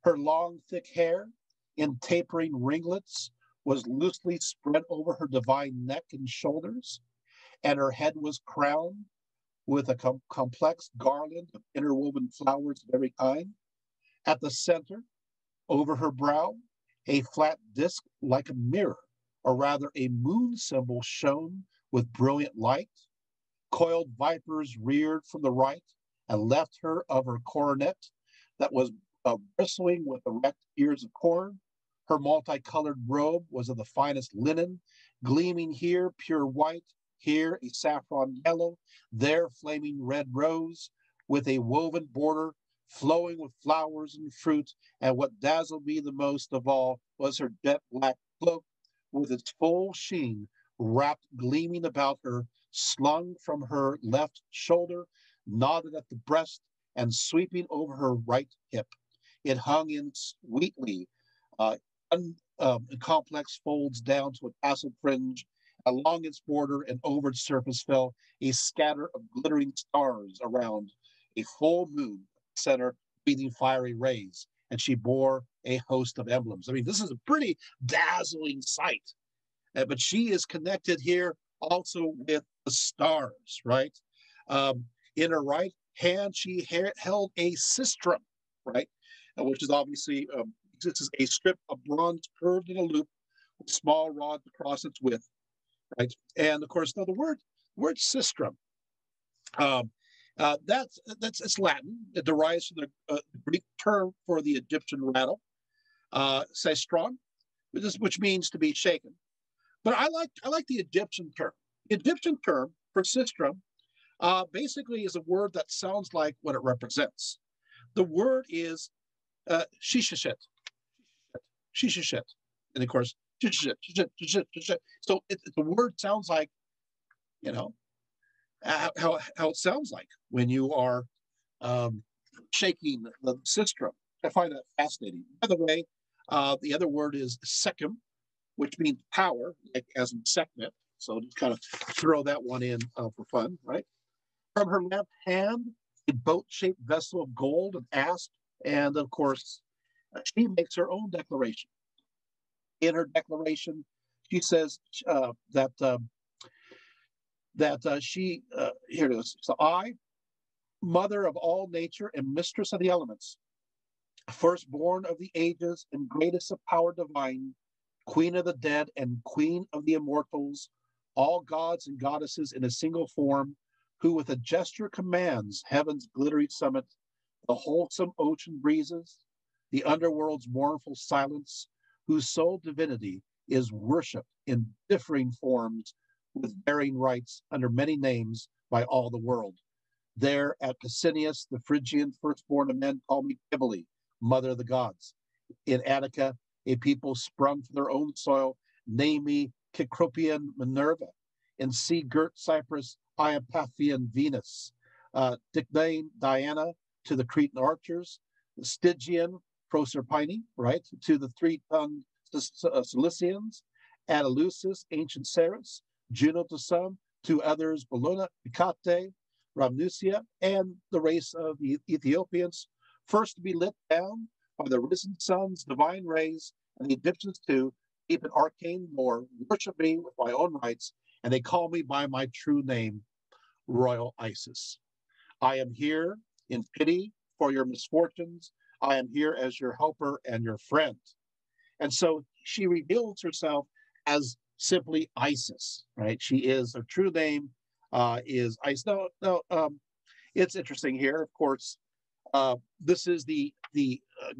[SPEAKER 1] her long, thick hair in tapering ringlets was loosely spread over her divine neck and shoulders, and her head was crowned with a complex garland of interwoven flowers of every kind. At the center, over her brow, a flat disc like a mirror, or rather a moon symbol shone with brilliant light. Coiled vipers reared from the right and left her of her coronet that was bristling with erect ears of corn. Her multicolored robe was of the finest linen, gleaming here pure white, here a saffron yellow, there flaming red rose, with a woven border flowing with flowers and fruit. And what dazzled me the most of all was her jet black cloak, with its full sheen wrapped gleaming about her, slung from her left shoulder, knotted at the breast, and sweeping over her right hip. It hung in sweetly complex folds down to a tassel fringe. Along its border and over its surface fell a scatter of glittering stars around a full moon center, breathing fiery rays, and she bore a host of emblems. I mean, this is a pretty dazzling sight. But she is connected here also with the stars, right? In her right hand, she held a sistrum, right? Which is obviously, this is a strip of bronze curved in a loop with small rods across its width, right? And of course, now the word sistrum, that's it's Latin. It derives from the Greek term for the Egyptian rattle, sistron, which means to be shaken. But I like the Egyptian term. The Egyptian term for sistrum basically is a word that sounds like what it represents. The word is shishishit, and of course shishishit. So the word sounds like, you know, how it sounds like when you are shaking the sistrum. I find that fascinating. By the way, the other word is sekum, which means power, like as in sekhmet. So just kind of throw that one in for fun, right? From her left hand, a boat-shaped vessel of gold and asp, and of course, she makes her own declaration. In her declaration, she says that she, here it is. So I, mother of all nature and mistress of the elements, firstborn of the ages and greatest of power divine, queen of the dead and queen of the immortals, all gods and goddesses in a single form, who with a gesture commands heaven's glittery summit, the wholesome ocean breezes, the underworld's mournful silence, whose sole divinity is worshipped in differing forms with varying rites under many names by all the world. There at Pessinus, the Phrygian firstborn of men call me Cybele, mother of the gods. In Attica, a people sprung from their own soil, name me Cecropian Minerva. In sea-girt Cyprus, I am Paphian Venus. Dicnane Diana to the Cretan archers, the Stygian Proserpine, right, to the three-tongued Cilicians, and Eleusis, ancient Ceres, Juno to some, to others, Bellona, Hecate, Rhamnusia, and the race of the Ethiopians, first to be lit down by the risen sun's divine rays, and the Egyptians too keep an arcane lore, worship me with my own rites, and they call me by my true name, Royal Isis. I am here in pity for your misfortunes. I am here as your helper and your friend. And so she reveals herself as simply Isis, right? She is, her true name is Isis. It's interesting here, of course. This is the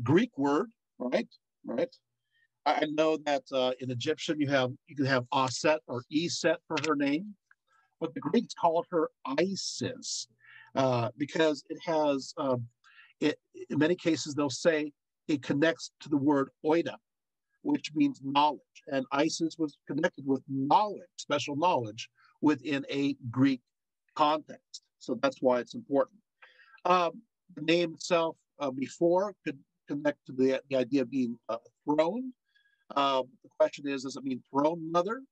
[SPEAKER 1] Greek word, right? Right. I know that in Egyptian you can have Aset or Eset for her name, but the Greeks called her Isis because it has it. In many cases, they'll say it connects to the word oida, which means knowledge. And Isis was connected with knowledge, special knowledge, within a Greek context. So that's why it's important. The name itself before could connect to the idea of being throned. The question is, does it mean throne mother?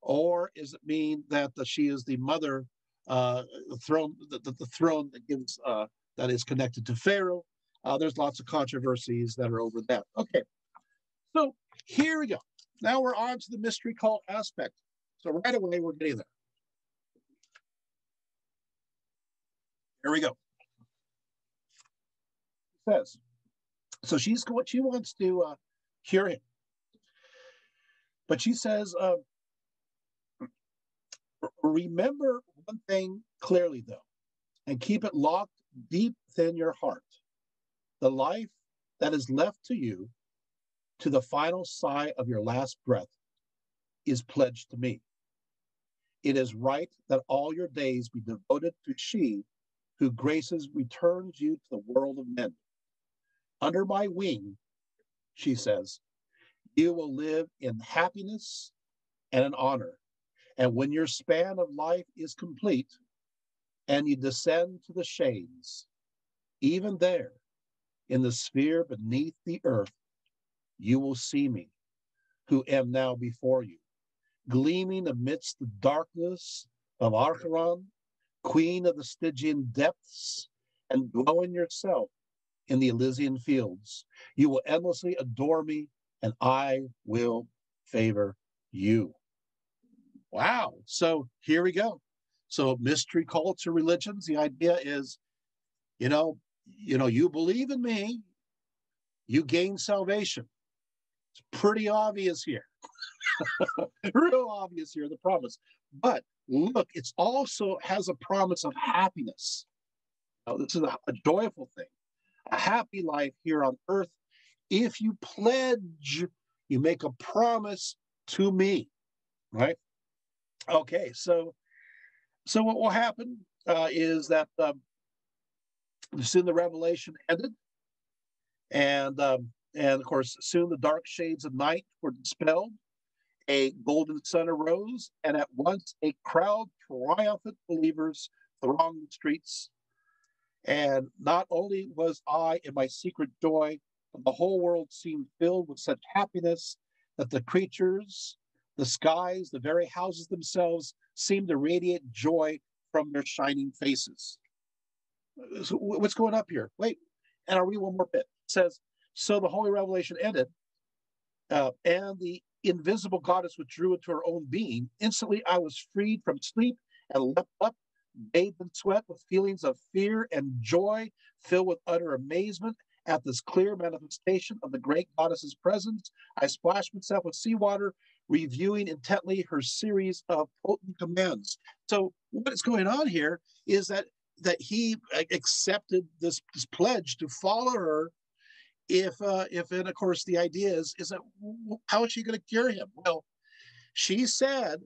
[SPEAKER 1] Or does it mean that she is the mother, throne, the throne that gives, that is connected to Pharaoh? There's lots of controversies that are over that. Okay, so here we go. Now we're on to the mystery cult aspect. So right away, we're getting there. Here we go. It says, so she wants to cure him. But she says, remember one thing clearly, though, and keep it locked deep within your heart. The life that is left to you, to the final sigh of your last breath, is pledged to me. It is right that all your days be devoted to she who graces returns you to the world of men. Under my wing, she says, you will live in happiness and in honor. And when your span of life is complete and you descend to the shades, even there, in the sphere beneath the earth, you will see me, who am now before you, gleaming amidst the darkness of Acheron, queen of the Stygian depths, and dwelling yourself in the Elysian fields. You will endlessly adore me, and I will favor you. Wow. So here we go. So mystery cults or religions, the idea is, you believe in me, you gain salvation. It's pretty obvious here. Real obvious here, the promise. But look, it's also has a promise of happiness. Now, this is a joyful thing, a happy life here on earth. If you pledge, you make a promise to me, right? Okay, so what will happen is that soon the revelation ended, and of course soon the dark shades of night were dispelled. A golden sun arose, and at once a crowd of triumphant believers thronged the streets. And not only was I in my secret joy, but the whole world seemed filled with such happiness that the creatures, the skies, the very houses themselves seemed to radiate joy from their shining faces. So what's going up here? Wait, and I'll read one more bit. It says, so the holy revelation ended, and the invisible goddess withdrew into her own being. Instantly, I was freed from sleep and leapt up, bathed in sweat with feelings of fear and joy, filled with utter amazement at this clear manifestation of the great goddess's presence. I splashed myself with seawater, reviewing intently her series of potent commands. So what is going on here is that he accepted this pledge to follow her. And of course the idea is that how is she going to cure him? Well, she said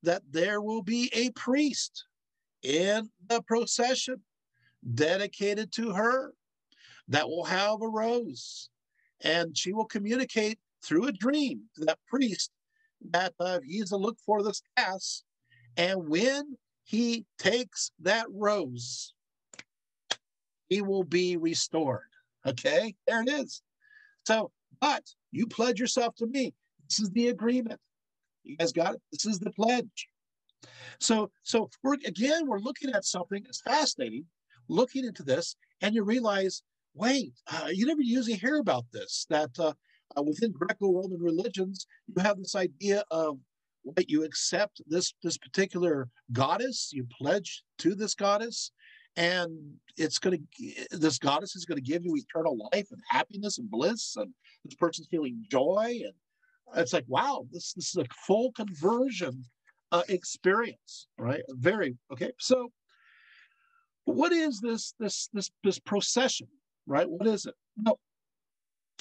[SPEAKER 1] that there will be a priest in the procession dedicated to her that will have a rose, and she will communicate through a dream to that priest that he's to look for this ass, and when he takes that rose, he will be restored. Okay, there it is. So, but you pledge yourself to me. This is the agreement. You guys got it? This is the pledge. So we're looking at something that's fascinating, looking into this, and you realize, wait, you never usually hear about this, that within Greco-Roman religions, you have this idea of what you accept this particular goddess, you pledge to this goddess, and this goddess is going to give you eternal life and happiness and bliss, and this person's feeling joy, and it's like, wow, this is a full conversion experience, right? Very okay. So, what is this procession, right? What is it? No,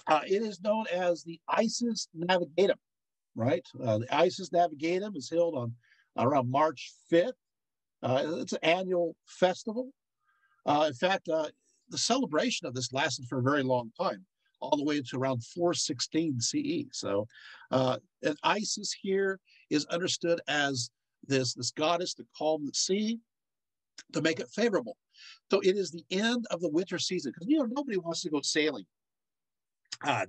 [SPEAKER 1] it is known as the Isis Navigator, right? The Isis Navigator is held on around March 5th. It's an annual festival. In fact, the celebration of this lasted for a very long time. all the way to around 416 CE. So, and Isis here is understood as this goddess to calm the sea, to make it favorable. So it is the end of the winter season, because nobody wants to go sailing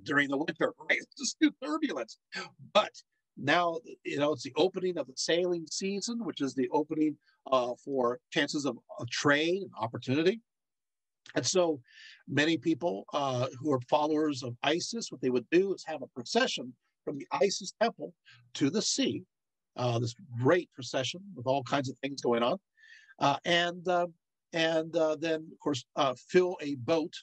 [SPEAKER 1] during the winter, right? It's just too turbulent. But now, it's the opening of the sailing season, which is the opening for chances of trade and opportunity. And so many people who are followers of Isis, what they would do is have a procession from the Isis temple to the sea, this great procession with all kinds of things going on. And then, of course, fill a boat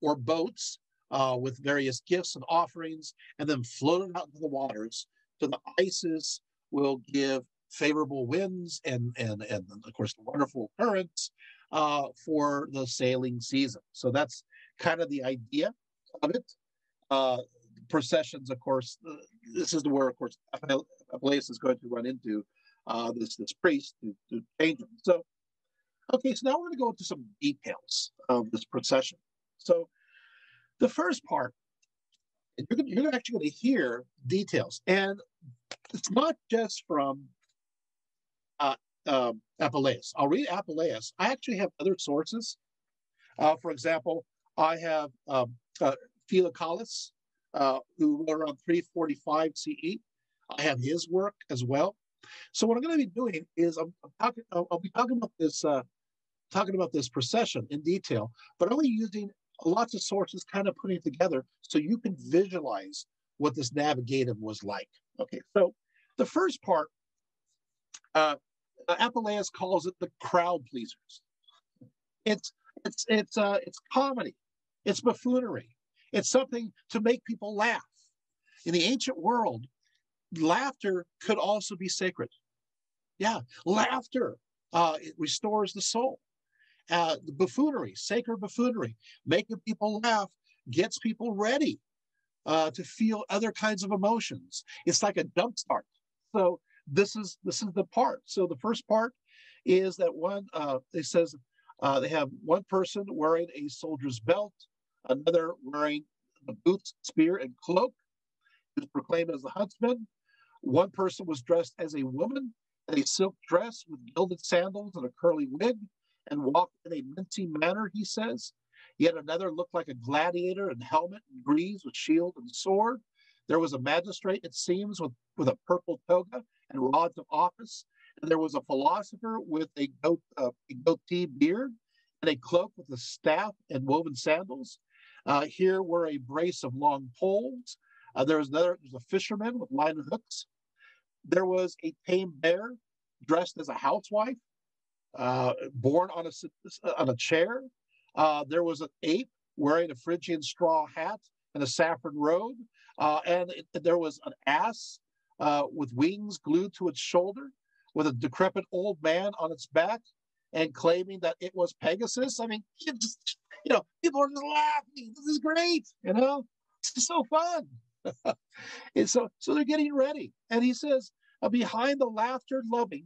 [SPEAKER 1] or boats with various gifts and offerings, and then float it out into the waters. So the Isis will give favorable winds and of course, the wonderful currents for the sailing season. So that's kind of the idea of it. Processions, of course, this is where, of course, Apuleius is going to run into this priest to change him. So, okay, so now we're going to go into some details of this procession. So the first part, you're actually going to hear details, and it's not just from Apuleius. I'll read Apuleius. I actually have other sources. For example, I have Philokalus, who wrote around 345 CE. I have his work as well. So what I'm going to be doing is I'll be talking about this procession in detail, but only using lots of sources, kind of putting it together so you can visualize what this navigative was like. Okay, so the first part, Apuleius calls it the crowd pleasers. It's comedy, it's buffoonery, it's something to make people laugh. In the ancient world, laughter could also be sacred. Yeah, laughter it restores the soul. The buffoonery, sacred buffoonery, making people laugh gets people ready to feel other kinds of emotions. It's like a dump start. So this is the part. So the first part is that it says they have one person wearing a soldier's belt, another wearing the boots, spear, and cloak, who's proclaimed as the huntsman. One person was dressed as a woman in a silk dress with gilded sandals and a curly wig, and walked in a mincing manner, he says. Yet another looked like a gladiator in helmet and greaves with shield and sword. There was a magistrate, it seems, with a purple toga and rods of office. And there was a philosopher with a goatee beard and a cloak with a staff and woven sandals. Here were a brace of long poles. There's a fisherman with line hooks. There was a tame bear dressed as a housewife, borne on a chair. There was an ape wearing a Phrygian straw hat and a saffron robe. And there was an ass with wings glued to its shoulder, with a decrepit old man on its back, and claiming that it was Pegasus. I mean, people are just laughing. This is great. This is so fun. And so they're getting ready. And he says, behind the laughter-loving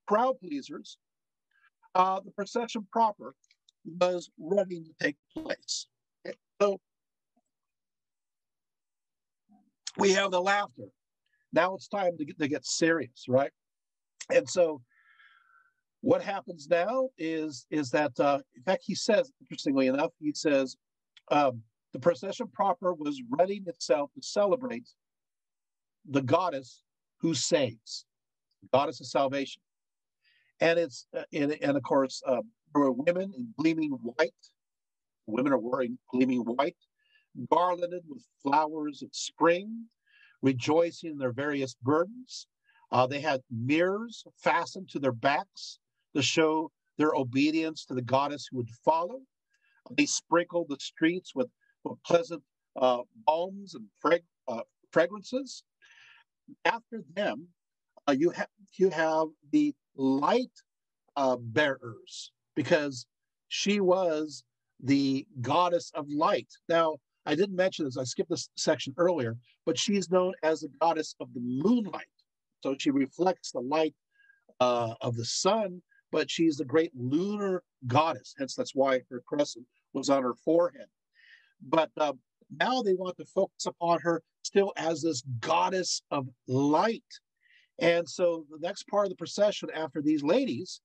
[SPEAKER 1] crowd pleasers, the procession proper was ready to take place. Okay? So we have the laughter. Now it's time to get serious, right? And so what happens now is that, in fact, he says, interestingly enough, he says, the procession proper was readying itself to celebrate the goddess who saves, the goddess of salvation. And of course, there were women in gleaming white. Women are wearing gleaming white, garlanded with flowers of spring, rejoicing in their various burdens. They had mirrors fastened to their backs to show their obedience to the goddess who would follow. They sprinkled the streets with pleasant balms and fragrances. After them, you have the light bearers, because she was the goddess of light. Now, I didn't mention this, I skipped this section earlier, but she's known as the goddess of the moonlight. So she reflects the light of the sun, but she's the great lunar goddess. Hence, that's why her crescent was on her forehead. But now they want to focus upon her still as this goddess of light. And so the next part of the procession after these ladies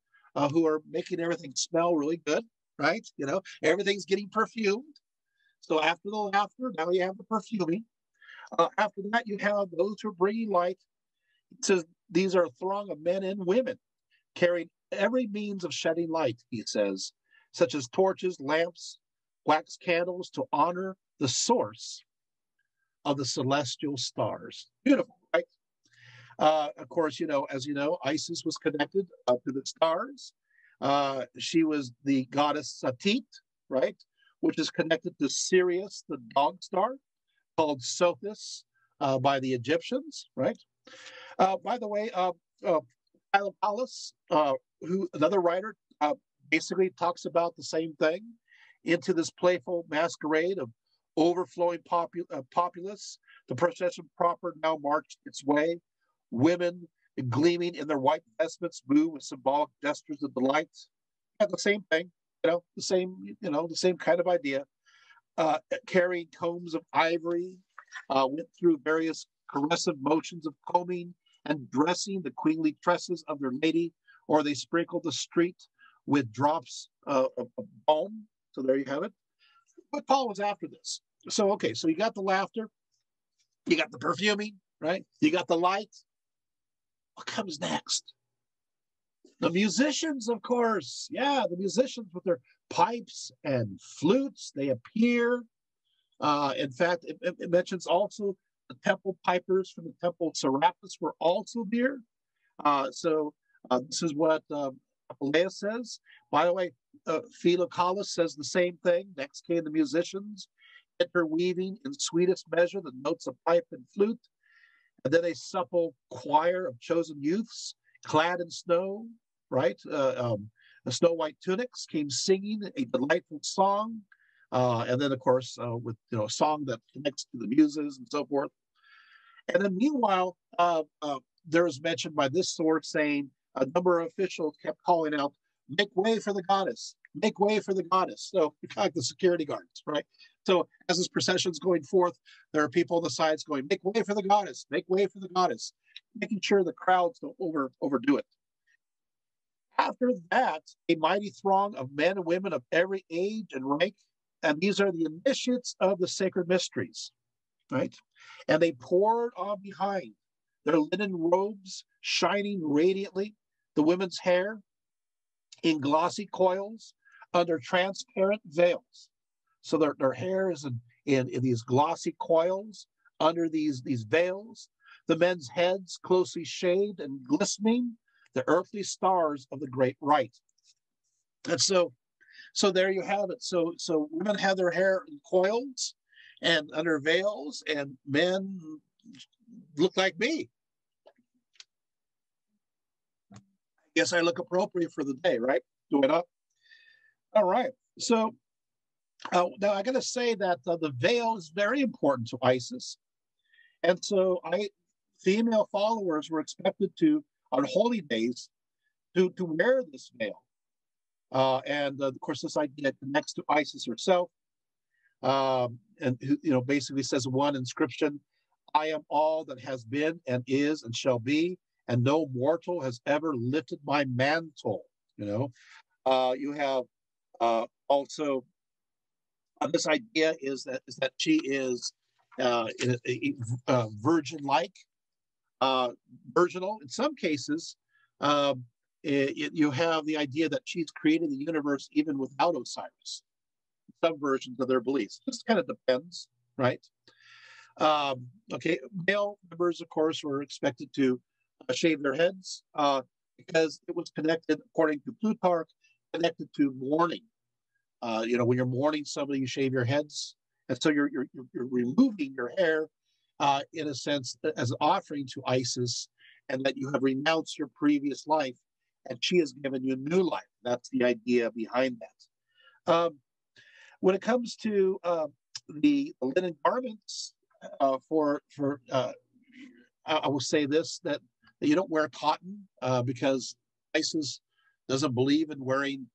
[SPEAKER 1] who are making everything smell really good, right? Everything's getting perfumed. So after the laughter, now you have the perfuming. After that, you have those who are bringing light. It says these are a throng of men and women carrying every means of shedding light, he says, such as torches, lamps, wax candles to honor the source of the celestial stars. Beautiful, right? Of course, as you know, Isis was connected to the stars. She was the goddess Satit, right? Which is connected to Sirius, the dog star, called Sothis by the Egyptians, right? By the way, Apuleius, who another writer, basically talks about the same thing, into this playful masquerade of overflowing populace. The procession proper now marched its way. Women gleaming in their white vestments move with symbolic gestures of delight. Yeah, the same thing, the same kind of idea. Carrying combs of ivory, went through various caressive motions of combing and dressing the queenly tresses of their lady, or they sprinkled the street with drops of balm. So there you have it. What follows after this? So you got the laughter, you got the perfuming, right? You got the light. What comes next? The musicians, of course. Yeah, the musicians with their pipes and flutes, they appear. In fact, it mentions also the temple pipers from the temple of Serapis were also there. This is what Apuleius says. By the way, Philocalus says the same thing. Next came the musicians, interweaving in sweetest measure the notes of pipe and flute. And then a supple choir of chosen youths, clad in snow, right? The snow white tunics came singing a delightful song. And then, of course, with a song that connects to the muses and so forth. And then, meanwhile, there was mentioned by this source saying a number of officials kept calling out, "Make way for the goddess! Make way for the goddess!" So, kind of like the security guards, right? So, as this procession's going forth, there are people on the sides going, "Make way for the goddess! Make way for the goddess!" Making sure the crowds don't overdo it. After that, a mighty throng of men and women of every age and rank, and these are the initiates of the sacred mysteries, right? And they poured on behind, their linen robes shining radiantly, the women's hair in glossy coils under transparent veils. So their hair is in these glossy coils under these veils. The men's heads closely shaved and glistening, the earthly stars of the great rite. And so there you have it. So women have their hair in coils and under veils, and men look like me. I guess I look appropriate for the day, right? Do it up. All right. So now I got to say that the veil is very important to Isis. And so female followers were expected to, on holy days, to wear this veil. And of course, this idea connects to Isis herself, and basically says one inscription: "I am all that has been and is and shall be, and no mortal has ever lifted my mantle." You have also this idea is that she is virgin-like, virginal in some cases. You have the idea that she's created the universe even without Osiris. Some versions of their beliefs. Just kind of depends, right? Male members, of course, were expected to shave their heads because it was connected, according to Plutarch, connected to mourning. When you're mourning somebody, you shave your heads, and so you're removing your hair in a sense as an offering to Isis, and that you have renounced your previous life, and she has given you new life. That's the idea behind that. When it comes to the linen garments, I will say this, that you don't wear cotton because Isis doesn't believe in wearing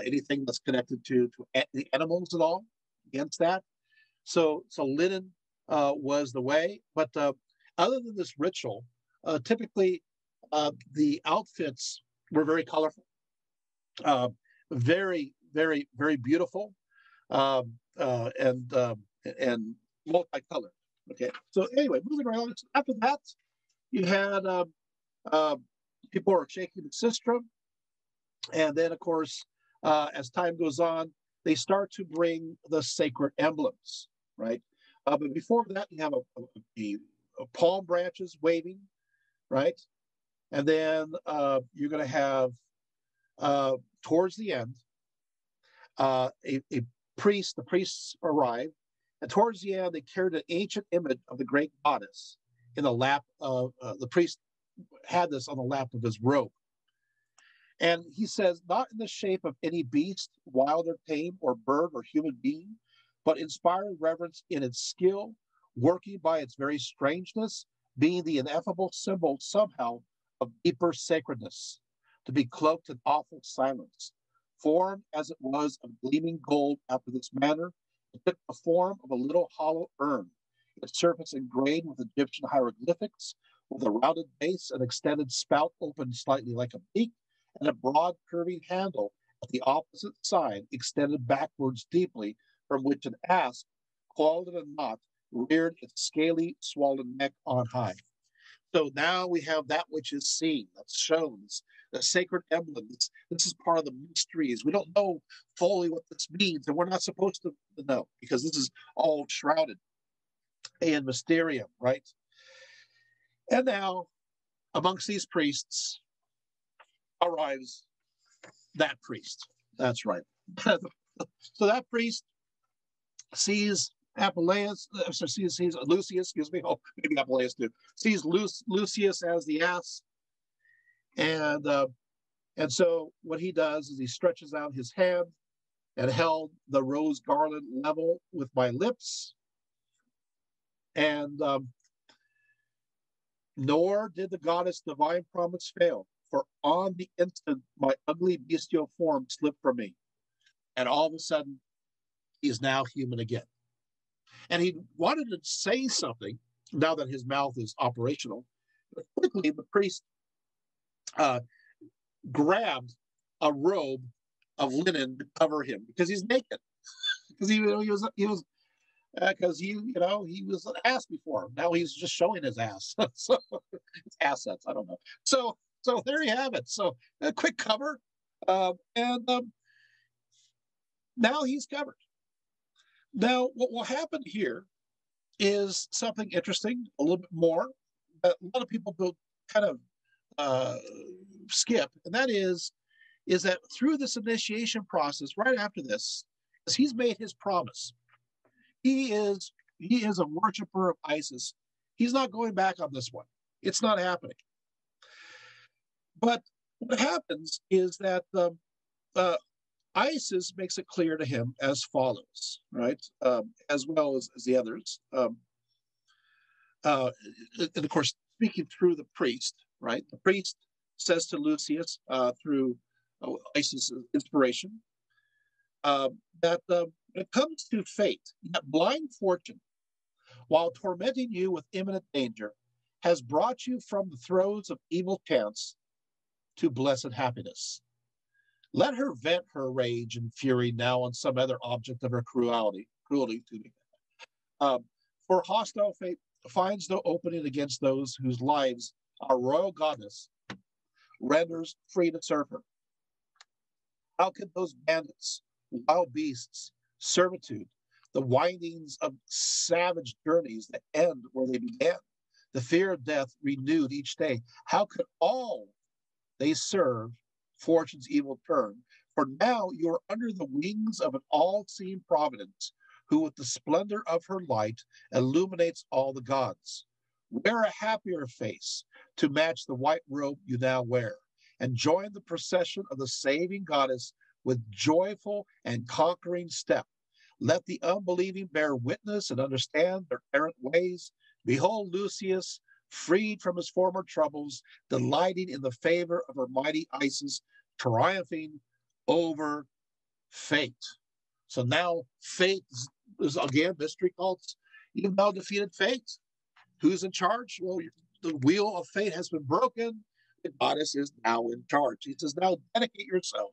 [SPEAKER 1] anything that's connected to the animals at all, against that. So linen was the way. But other than this ritual, typically the outfits were very colorful, very, very, very beautiful, and multicolored. Okay. So anyway, moving right on. After that, you had people are shaking the sistrum, and then of course, as time goes on, they start to bring the sacred emblems, right? But before that, you have a palm branches waving, right? And then you're going to have towards the end a priest. The priests arrive, and towards the end, they carried an ancient image of the great goddess in the lap of the priest. Had this on the lap of his robe. And he says, not in the shape of any beast, wild or tame, or bird or human being, but inspiring reverence in its skill, working by its very strangeness, being the ineffable symbol somehow of deeper sacredness, to be cloaked in awful silence. Formed as it was of gleaming gold after this manner, it took the form of a little hollow urn, its surface engraved with Egyptian hieroglyphics, with a rounded base, an extended spout opened slightly like a beak, and a broad curving handle at the opposite side extended backwards deeply, from which an asp, coiled in a knot, reared its scaly, swollen neck on high. So now we have that which is seen, that's shown, the sacred emblems. This is part of the mysteries. We don't know fully what this means, and we're not supposed to know, because this is all shrouded in mysterium, right? And now, amongst these priests, arrives that priest. That's right. So that priest sees Apuleius, sees Lucius, excuse me. Oh, maybe Apuleius too. Sees Lucius as the ass, and so what he does is he stretches out his hand and held the rose garland level with my lips, and nor did the goddess' divine promise fail. For on the instant, my ugly bestial form slipped from me. And all of a sudden, he is now human again. And he wanted to say something now that his mouth is operational. But quickly, the priest grabbed a robe of linen to cover him because he's naked. Because he was an ass before. Now he's just showing his ass. So his assets, I don't know. So there you have it. So a quick cover, and now he's covered. Now what will happen here is something interesting, a little bit more, that a lot of people will kind of skip, and that is that through this initiation process, right after this, as he's made his promise, he is a worshiper of Isis. He's not going back on this one. It's not happening. But what happens is that Isis makes it clear to him as follows, right? As well as the others. And of course, speaking through the priest, right? The priest says to Lucius through Isis' inspiration that when it comes to fate, that blind fortune, while tormenting you with imminent danger, has brought you from the throes of evil chance to blessed happiness. Let her vent her rage and fury now on some other object of her cruelty to me. For hostile fate finds no opening against those whose lives our royal goddess renders free to serve her. How could those bandits, wild beasts, servitude, the windings of savage journeys that end where they began, the fear of death renewed each day, how could all they serve fortune's evil turn? For now you are under the wings of an all-seeing providence, who with the splendor of her light illuminates all the gods. Wear a happier face to match the white robe you now wear, and join the procession of the saving goddess with joyful and conquering step. Let the unbelieving bear witness and understand their errant ways. Behold Lucius, freed from his former troubles, delighting in the favor of her mighty Isis, triumphing over fate. So now fate there's again mystery cults. You've now defeated fate. Who's in charge? Well, the wheel of fate has been broken. The goddess is now in charge. He says, now dedicate yourself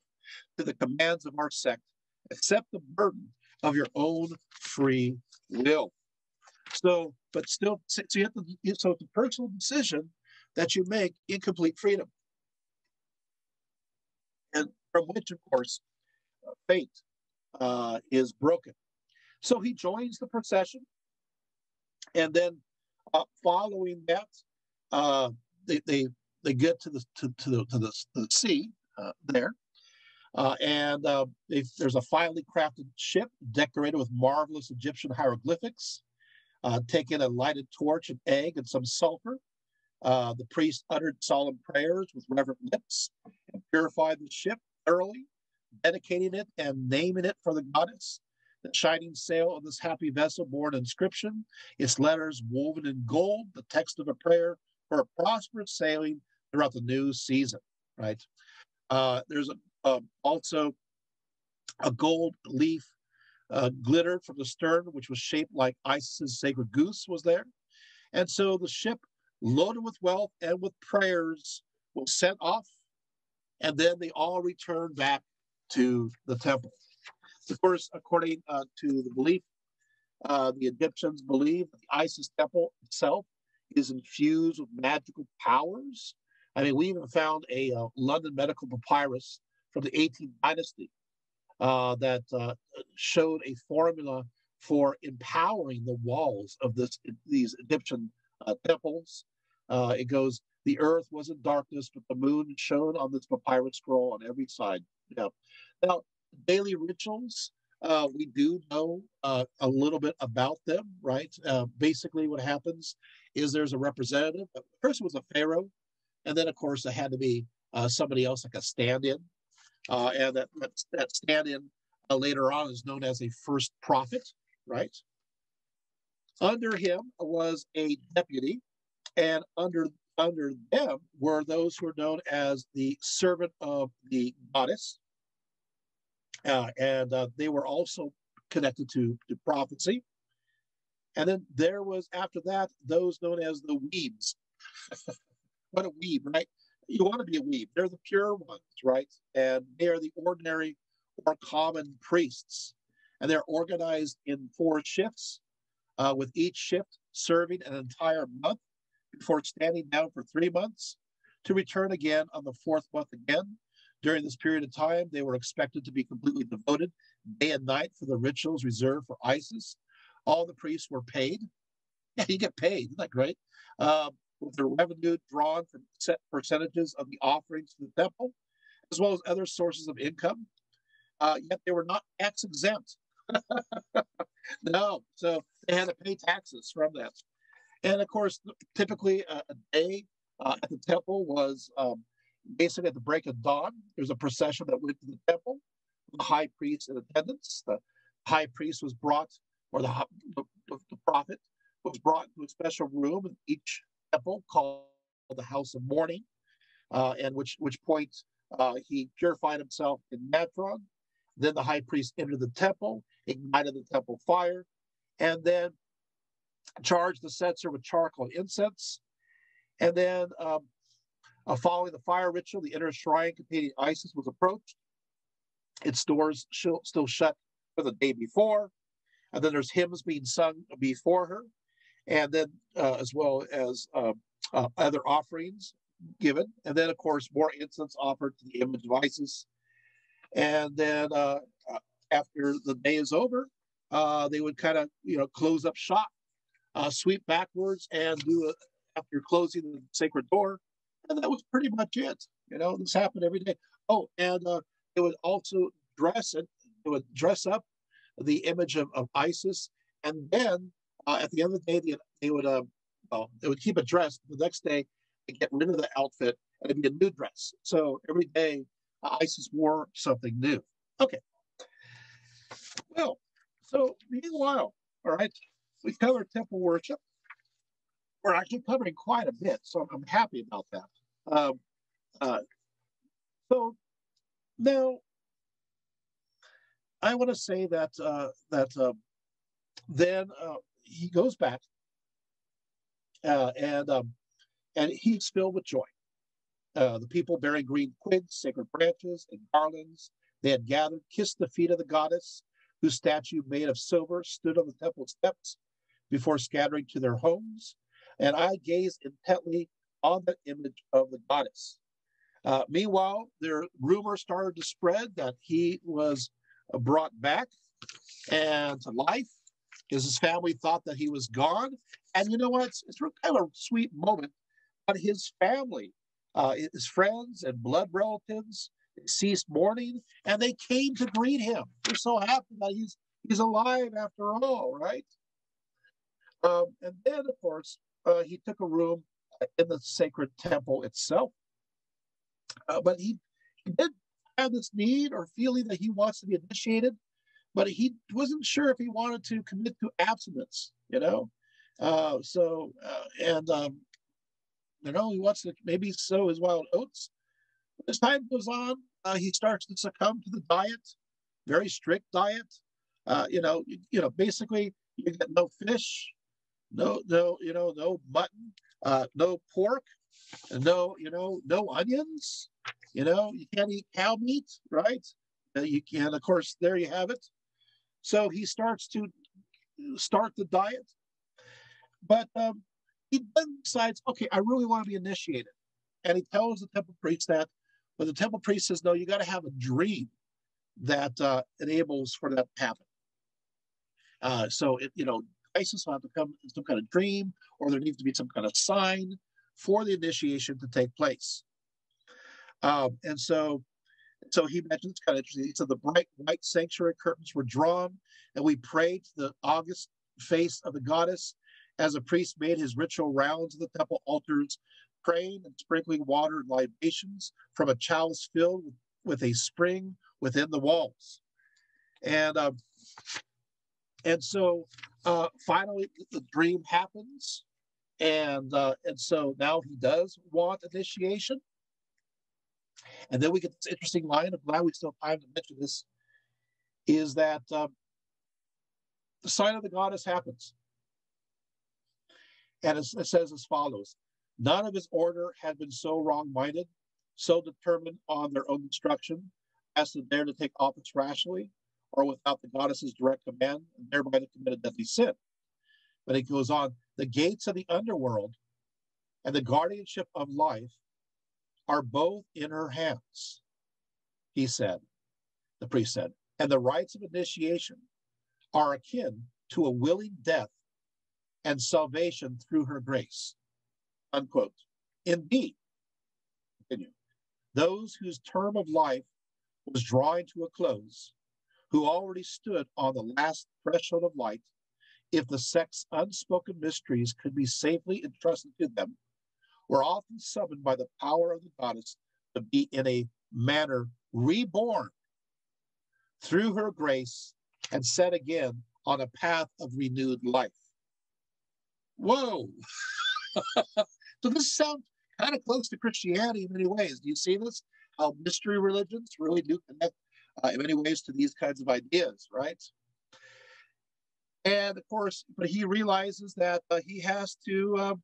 [SPEAKER 1] to the commands of our sect. Accept the burden of your own free will. So, but still, so you have to, so it's a personal decision that you make in complete freedom. And from which, of course, fate is broken. So he joins the procession, and then following that, they get to the sea there, and there's a finely crafted ship decorated with marvelous Egyptian hieroglyphics. Take in a lighted torch, an egg, and some sulfur. The priest uttered solemn prayers with reverent lips and purified the ship thoroughly, dedicating it and naming it for the goddess. The shining sail of this happy vessel bore an inscription, its letters woven in gold, the text of a prayer for a prosperous sailing throughout the new season, right? There's also a gold leaf glittered from the stern, which was shaped like Isis's sacred goose was there. And so the ship, loaded with wealth and with prayers, was sent off, and then they all returned back to the temple. Of course, according to the belief, the Egyptians believe that the Isis temple itself is infused with magical powers. I mean, we even found a London medical papyrus from the 18th dynasty that showed a formula for empowering the walls of these Egyptian temples. It goes, the earth was in darkness, but the moon shone on this papyrus scroll on every side. Yeah. Now, daily rituals, we do know a little bit about them, right? Basically, what happens is there's a representative. First was a pharaoh, and then, of course, there had to be somebody else, like a stand-in. And that stand-in later on is known as a first prophet, right? Under him was a deputy, and under them were those who were known as the servant of the goddess. And they were also connected to prophecy. And then there was, after that, those known as the weebs. What a weeb, right? You want to be a weeb. They're the pure ones, right? And they are the ordinary or common priests. And they're organized in 4 shifts, with each shift serving an entire month before standing down for 3 months to return again on the 4th month again. During this period of time, they were expected to be completely devoted day and night for the rituals reserved for Isis. All the priests were paid. Yeah, you get paid. Isn't that great? With their revenue drawn from set percentages of the offerings to the temple, as well as other sources of income. Yet they were not tax exempt. No, so they had to pay taxes from that. And of course, typically a day at the temple was basically at the break of dawn. There's a procession that went to the temple, the high priest in attendance. The high priest was brought, or the prophet was brought to a special room in each temple called the House of Mourning, and which point he purified himself in Natron. Then the high priest entered the temple, ignited the temple fire, and then charged the censer with charcoal and incense. And then following the fire ritual, the inner shrine containing Isis was approached. Its doors still shut for the day before. And then there's hymns being sung before her. And then as well as other offerings given. And then, of course, more incense offered to the image of Isis. And then after the day is over, they would kind of, close up shop, sweep backwards, and after closing the sacred door. And that was pretty much it. This happened every day. Oh, and they would also dress up the image of Isis, and then at the end of the day, they would keep it dressed. The next day, they get rid of the outfit, and it'd be a new dress. So every day, Isis wore something new. Okay. Well, so meanwhile, all right, we covered temple worship. We're actually covering quite a bit, so I'm happy about that. So now, I want to say that Then he goes back, uh, and um, and he's filled with joy. The people bearing green twigs, sacred branches, and garlands, they had gathered, kissed the feet of the goddess, whose statue made of silver stood on the temple steps before scattering to their homes. And I gazed intently on the image of the goddess. Meanwhile, their rumor started to spread that he was brought back and to life, because his family thought that he was gone. And you know what? It's kind of a sweet moment. But his family, his friends and blood relatives, ceased mourning, and they came to greet him. They're so happy that he's alive after all, right? And then, of course, he took a room in the sacred temple itself. But he did have this need or feeling that he wants to be initiated, but he wasn't sure if he wanted to commit to abstinence, you know? He wants to maybe sow his wild oats. As time goes on, he starts to succumb to the diet, very strict diet. Basically, you get no fish, no mutton, no pork, no onions. You can't eat cow meat, right? You can, of course, there you have it. So he starts to start the diet, but he then decides, okay, I really want to be initiated. And he tells the temple priest that, but the temple priest says, no, you got to have a dream that enables for that to happen. Isis will have to come in some kind of dream, or there needs to be some kind of sign for the initiation to take place. So he mentions, kind of interesting, he said the bright white sanctuary curtains were drawn, and we prayed to the august face of the goddess as a priest made his ritual rounds of the temple altars, praying and sprinkling water and libations from a chalice filled with a spring within the walls. Finally, the dream happens, and so now he does want initiation. And then we get this interesting line. I'm glad we still have time to mention this. Is that the sign of the goddess happens, and it says as follows: none of his order had been so wrong-minded, so determined on their own instruction, as to dare to take office rashly, or without the goddess's direct command, and thereby to commit a deadly sin. But it goes on, the gates of the underworld and the guardianship of life are both in her hands, he said, the priest said, and the rites of initiation are akin to a willing death and salvation through her grace, unquote. Indeed, continue, those whose term of life was drawing to a close, who already stood on the last threshold of light, if the sect's unspoken mysteries could be safely entrusted to them, were often summoned by the power of the goddess to be in a manner reborn through her grace and set again on a path of renewed life. Whoa! So this sounds kind of close to Christianity in many ways. Do you see this? How mystery religions really do connect in many ways to these kinds of ideas, right? And of course, but he realizes that he has to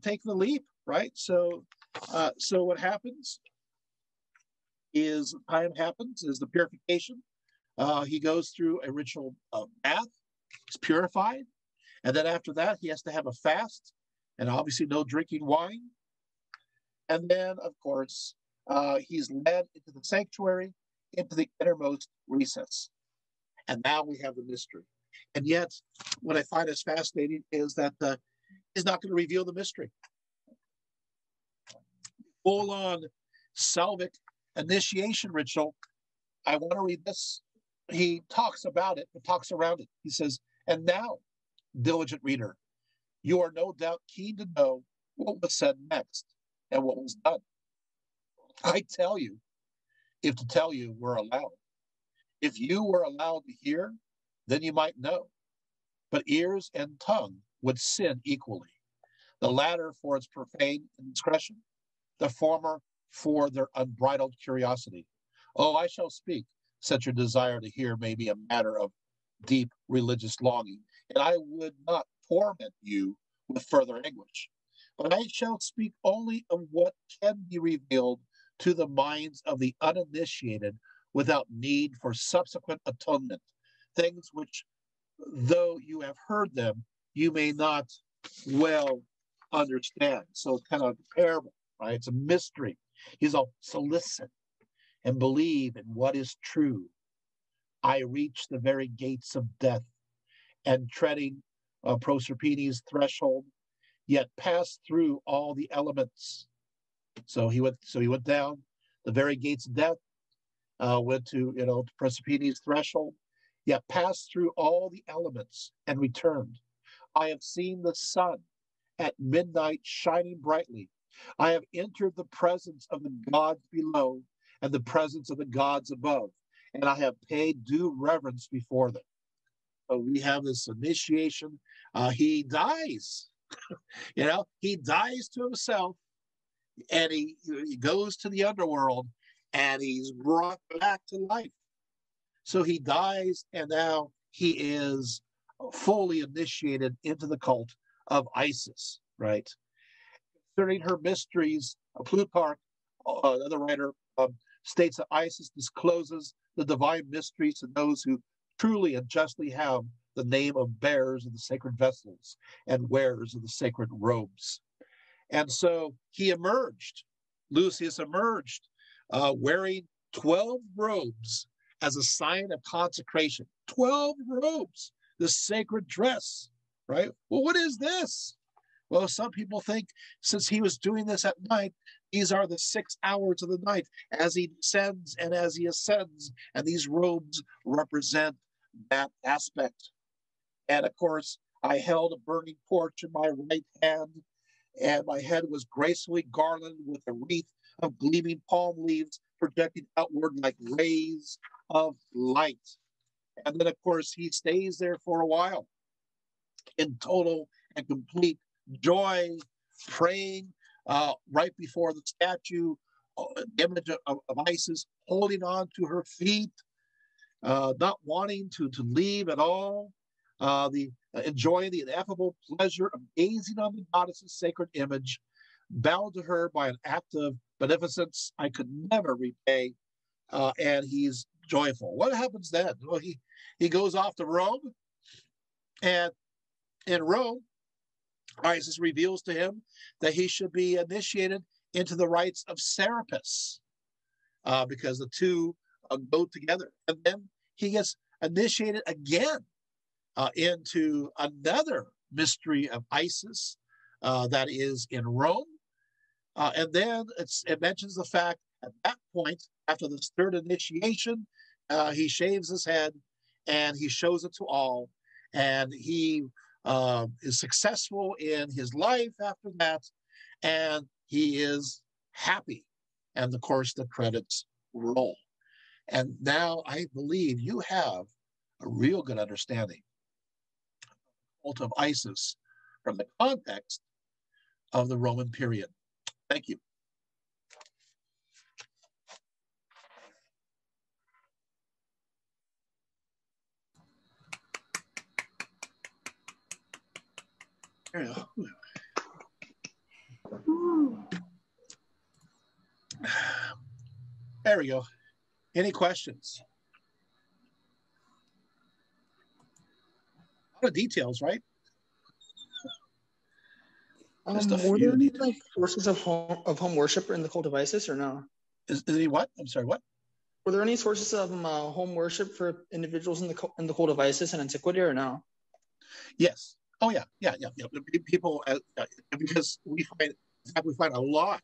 [SPEAKER 1] take the leap, right? So what happens is the purification. He goes through a ritual bath, he's purified, and then after that, he has to have a fast, and obviously no drinking wine. And then, of course, he's led into the sanctuary, into the innermost recess. And now we have the mystery. And yet, what I find is fascinating is that he's not going to reveal the mystery. Full-on salvic initiation ritual. I want to read this. He talks about it, but talks around it. He says, and now, diligent reader, you are no doubt keen to know what was said next and what was done. I tell you, if to tell you were allowed. If you were allowed to hear, then you might know. But ears and tongue would sin equally, the latter for its profane indiscretion, the former for their unbridled curiosity. Oh, I shall speak, such your desire to hear may be a matter of deep religious longing, and I would not torment you with further anguish. But I shall speak only of what can be revealed to the minds of the uninitiated without need for subsequent atonement, things which, though you have heard them, you may not well understand. So it's kind of a parable, right? It's a mystery. He's all solicit and believe in what is true. I reach the very gates of death, and treading Proserpine's threshold, yet passed through all the elements. So he went down the very gates of death, went to Proserpine's threshold, yet passed through all the elements and returned. I have seen the sun at midnight shining brightly. I have entered the presence of the gods below and the presence of the gods above, and I have paid due reverence before them. So we have this initiation. He dies. He dies to himself, and he goes to the underworld, and he's brought back to life. So he dies, and now he is fully initiated into the cult of Isis, right? Concerning her mysteries, Plutarch, another writer, states that Isis discloses the divine mysteries to those who truly and justly have the name of bearers of the sacred vessels and wearers of the sacred robes. And so he emerged, Lucius emerged, wearing 12 robes as a sign of consecration. 12 robes, the sacred dress, right? Well, what is this? Well, some people think since he was doing this at night, these are the 6 hours of the night as he descends and as he ascends, and these robes represent that aspect. And of course, I held a burning torch in my right hand, and my head was gracefully garlanded with a wreath of gleaming palm leaves projecting outward like rays of light. And then, of course, he stays there for a while in total and complete joy, praying right before the statue, image of Isis, holding on to her feet, not wanting to leave at all, enjoying the ineffable pleasure of gazing on the goddess's sacred image, bound to her by an act of beneficence I could never repay, and he's joyful. What happens then? Well, he goes off to Rome, and in Rome, Isis reveals to him that he should be initiated into the rites of Serapis, because the two go together. And then he gets initiated again into another mystery of Isis that is in Rome. And then it mentions the fact at that point, after this third initiation, he shaves his head and he shows it to all. And he is successful in his life after that, and he is happy. And of course, the credits roll. And now I believe you have a real good understanding of the cult of Isis from the context of the Roman period. Thank you. There you go. There we go. Any questions? A lot of details, right?
[SPEAKER 2] Were there any like sources of home worship in the cult of Isis, or no?
[SPEAKER 1] Is any what? I'm sorry, what?
[SPEAKER 2] Were there any sources of home worship for individuals in the cult of Isis in antiquity, or no?
[SPEAKER 1] Yes. Oh yeah. People, because we find a lot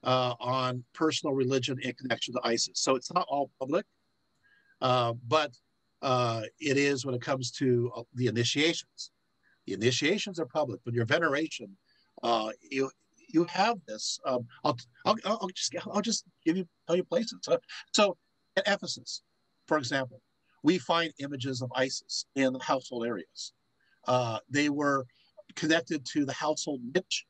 [SPEAKER 1] on personal religion in connection to Isis. So it's not all public, but it is when it comes to the initiations. The initiations are public, but your veneration, you have this. I'll just tell you places. So at Ephesus, for example, we find images of Isis in the household areas. They were connected to the household niche,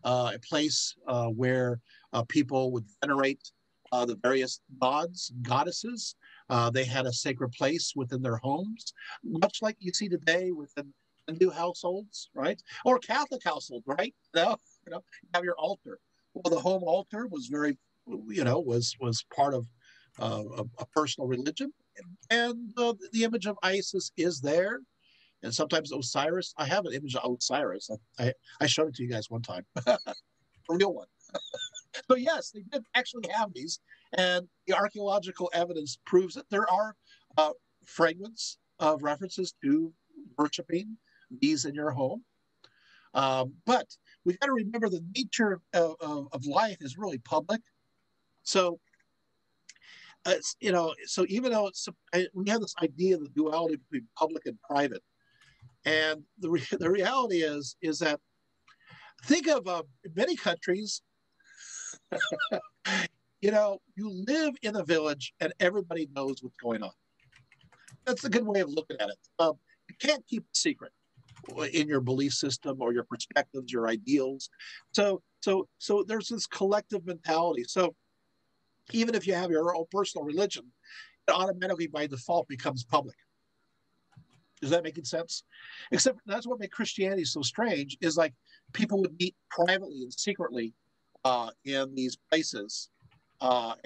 [SPEAKER 1] a place where people would venerate the various gods, goddesses. They had a sacred place within their homes, much like you see today within the new households, right? Or Catholic household, right? You have your altar. Well, the home altar was very, was part of a personal religion, and the image of Isis is there, and sometimes Osiris. I have an image of Osiris. I showed it to you guys one time, a real one. So yes, they did actually have these, and the archaeological evidence proves that there are fragments of references to worshiping these in your home. But we've got to remember the nature of life is really public. So, so even though we have this idea of the duality between public and private, and the reality is that think of many countries. You live in a village and everybody knows what's going on. That's a good way of looking at it. You can't keep a secret in your belief system or your perspectives, your ideals. So there's this collective mentality. So even if you have your own personal religion, it automatically by default becomes public. Is that making sense? Except that's what makes Christianity so strange, is like people would meet privately and secretly in these places. But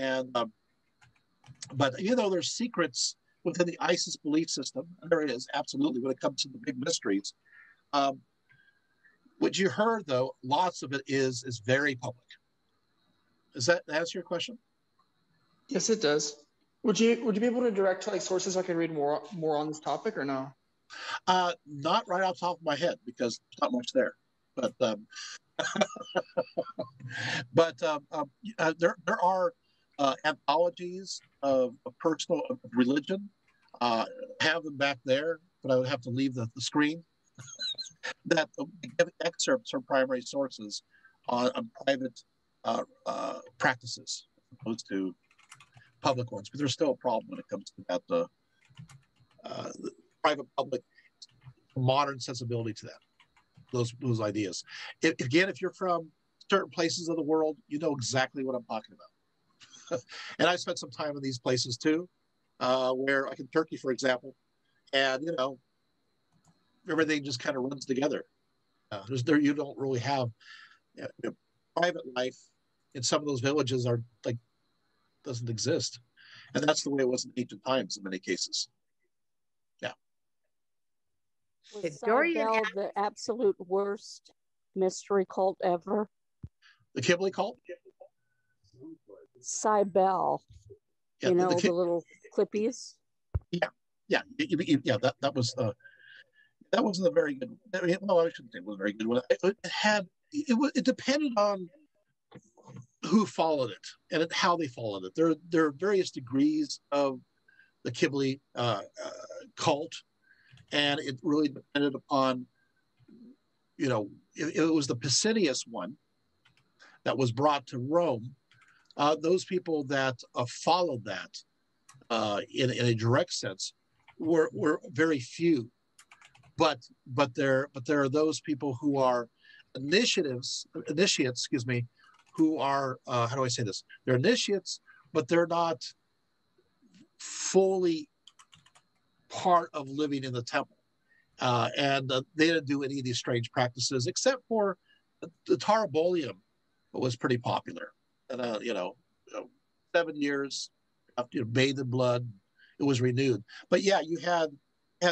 [SPEAKER 1] there's secrets within the Isis belief system. There is, absolutely, when it comes to the big mysteries. What you heard, though, lots of it is very public. Does that answer your question?
[SPEAKER 2] Yes, it does. Would you be able to direct to sources I could read more on this topic, or no?
[SPEAKER 1] Not right off the top of my head, because there's not much there. But there are anthologies of personal religion. I have them back there, but I would have to leave the screen. That give excerpts from primary sources on private practices as opposed to public ones. But there's still a problem when it comes to that the private public modern sensibility to that. Those ideas. If you're from certain places of the world, you know exactly what I'm talking about. And I spent some time in these places too, where like in Turkey, for example, and everything just kind of runs together. You don't really have private life in some of those villages doesn't exist, and that's the way it was in ancient times in many cases. Yeah.
[SPEAKER 3] Was Dorian the absolute worst mystery cult ever?
[SPEAKER 1] The Kibble cult?
[SPEAKER 3] Cybele.
[SPEAKER 1] Yeah,
[SPEAKER 3] the little clippies?
[SPEAKER 1] Yeah. That wasn't a very good one. Well, I shouldn't say it was a very good one. It depended on who followed it and how they followed it. There are various degrees of the Kibble cult. And it really depended upon, if it was the Pisidius one that was brought to Rome, those people that followed that in a direct sense were very few. But there are those people who are initiates, who are, how do I say this? They're initiates, but they're not fully part of living in the temple. And they didn't do any of these strange practices, except for the Tarabolium was pretty popular. And, 7 years after bathed in blood, it was renewed. But yeah, you had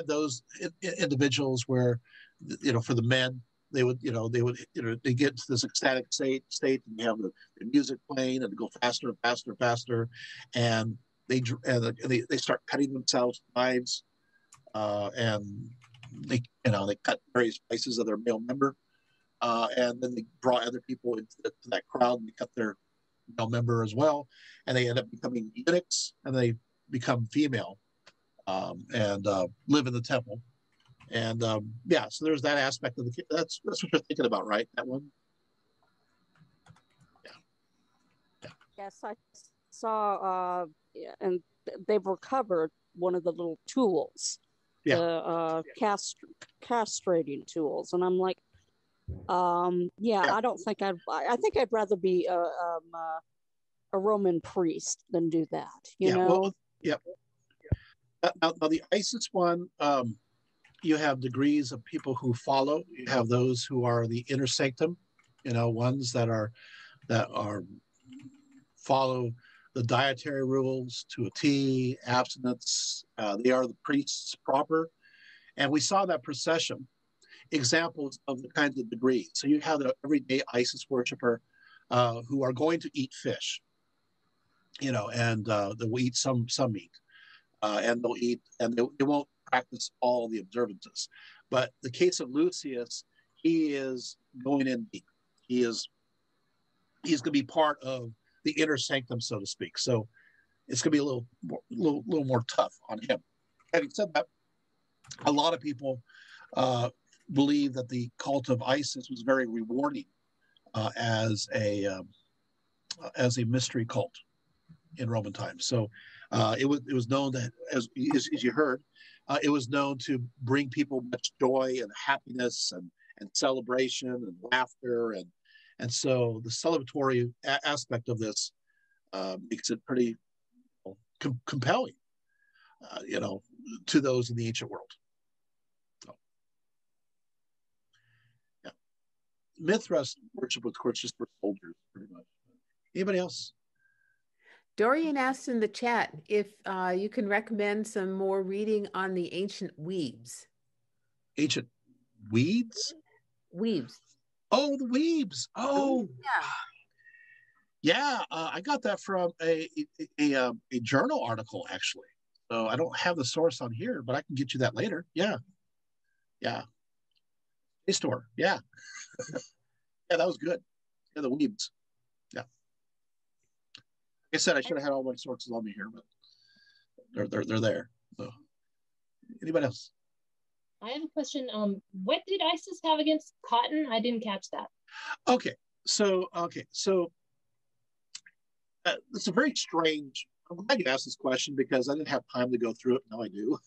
[SPEAKER 1] those individuals where, for the men, they get to this ecstatic state, and you have the music playing, and they go faster and faster and faster, and they start cutting themselves with knives, and they cut various places of their male member, and then they draw other people into that crowd, and they cut their male member as well, and they end up becoming eunuchs, and they become female, and live in the temple. And so there's that aspect of that's what you're thinking about, right? That one. Yeah.
[SPEAKER 3] Yes, I saw, and they've recovered one of the little tools, the castrating tools, and I'm like, I don't think I think I'd rather be a Roman priest than do that. You know.
[SPEAKER 1] Well, Now the Isis one, you have degrees of people who follow. You have those who are the inner sanctum, ones that are follow the dietary rules to a T, abstinence. They are the priests proper. And we saw that procession examples of the kinds of degrees. So you have the everyday Isis worshiper who are going to eat fish, and they'll eat some meat, and they'll eat, and they won't practice all the observances. But the case of Lucius, he is going in deep. He's going to be part of the inner sanctum, so to speak. So it's going to be a little more tough on him. Having said that, a lot of people believe that the cult of Isis was very rewarding as a mystery cult in Roman times. So it was known that, as you heard, it was known to bring people much joy and happiness and celebration and laughter, and so the celebratory aspect of this makes it pretty compelling, to those in the ancient world. So, yeah. Mithras worship, of course, just for soldiers, pretty much. Anybody else?
[SPEAKER 4] Dorian asked in the chat if you can recommend some more reading on the ancient weebs.
[SPEAKER 1] Ancient weeds?
[SPEAKER 4] Weebs.
[SPEAKER 1] Oh, the weebs. Oh, yeah. I got that from a journal article, actually. So I don't have the source on here, but I can get you that later. Yeah. A store. Yeah. Yeah, that was good. Yeah, the weebs. Yeah. Like I said, I should have had all my sources on me here, but they're there. So, anybody else?
[SPEAKER 5] I have a question. What did Isis have against cotton? I didn't catch that.
[SPEAKER 1] Okay, so it's a very strange. I'm glad you asked this question because I didn't have time to go through it. Now I do.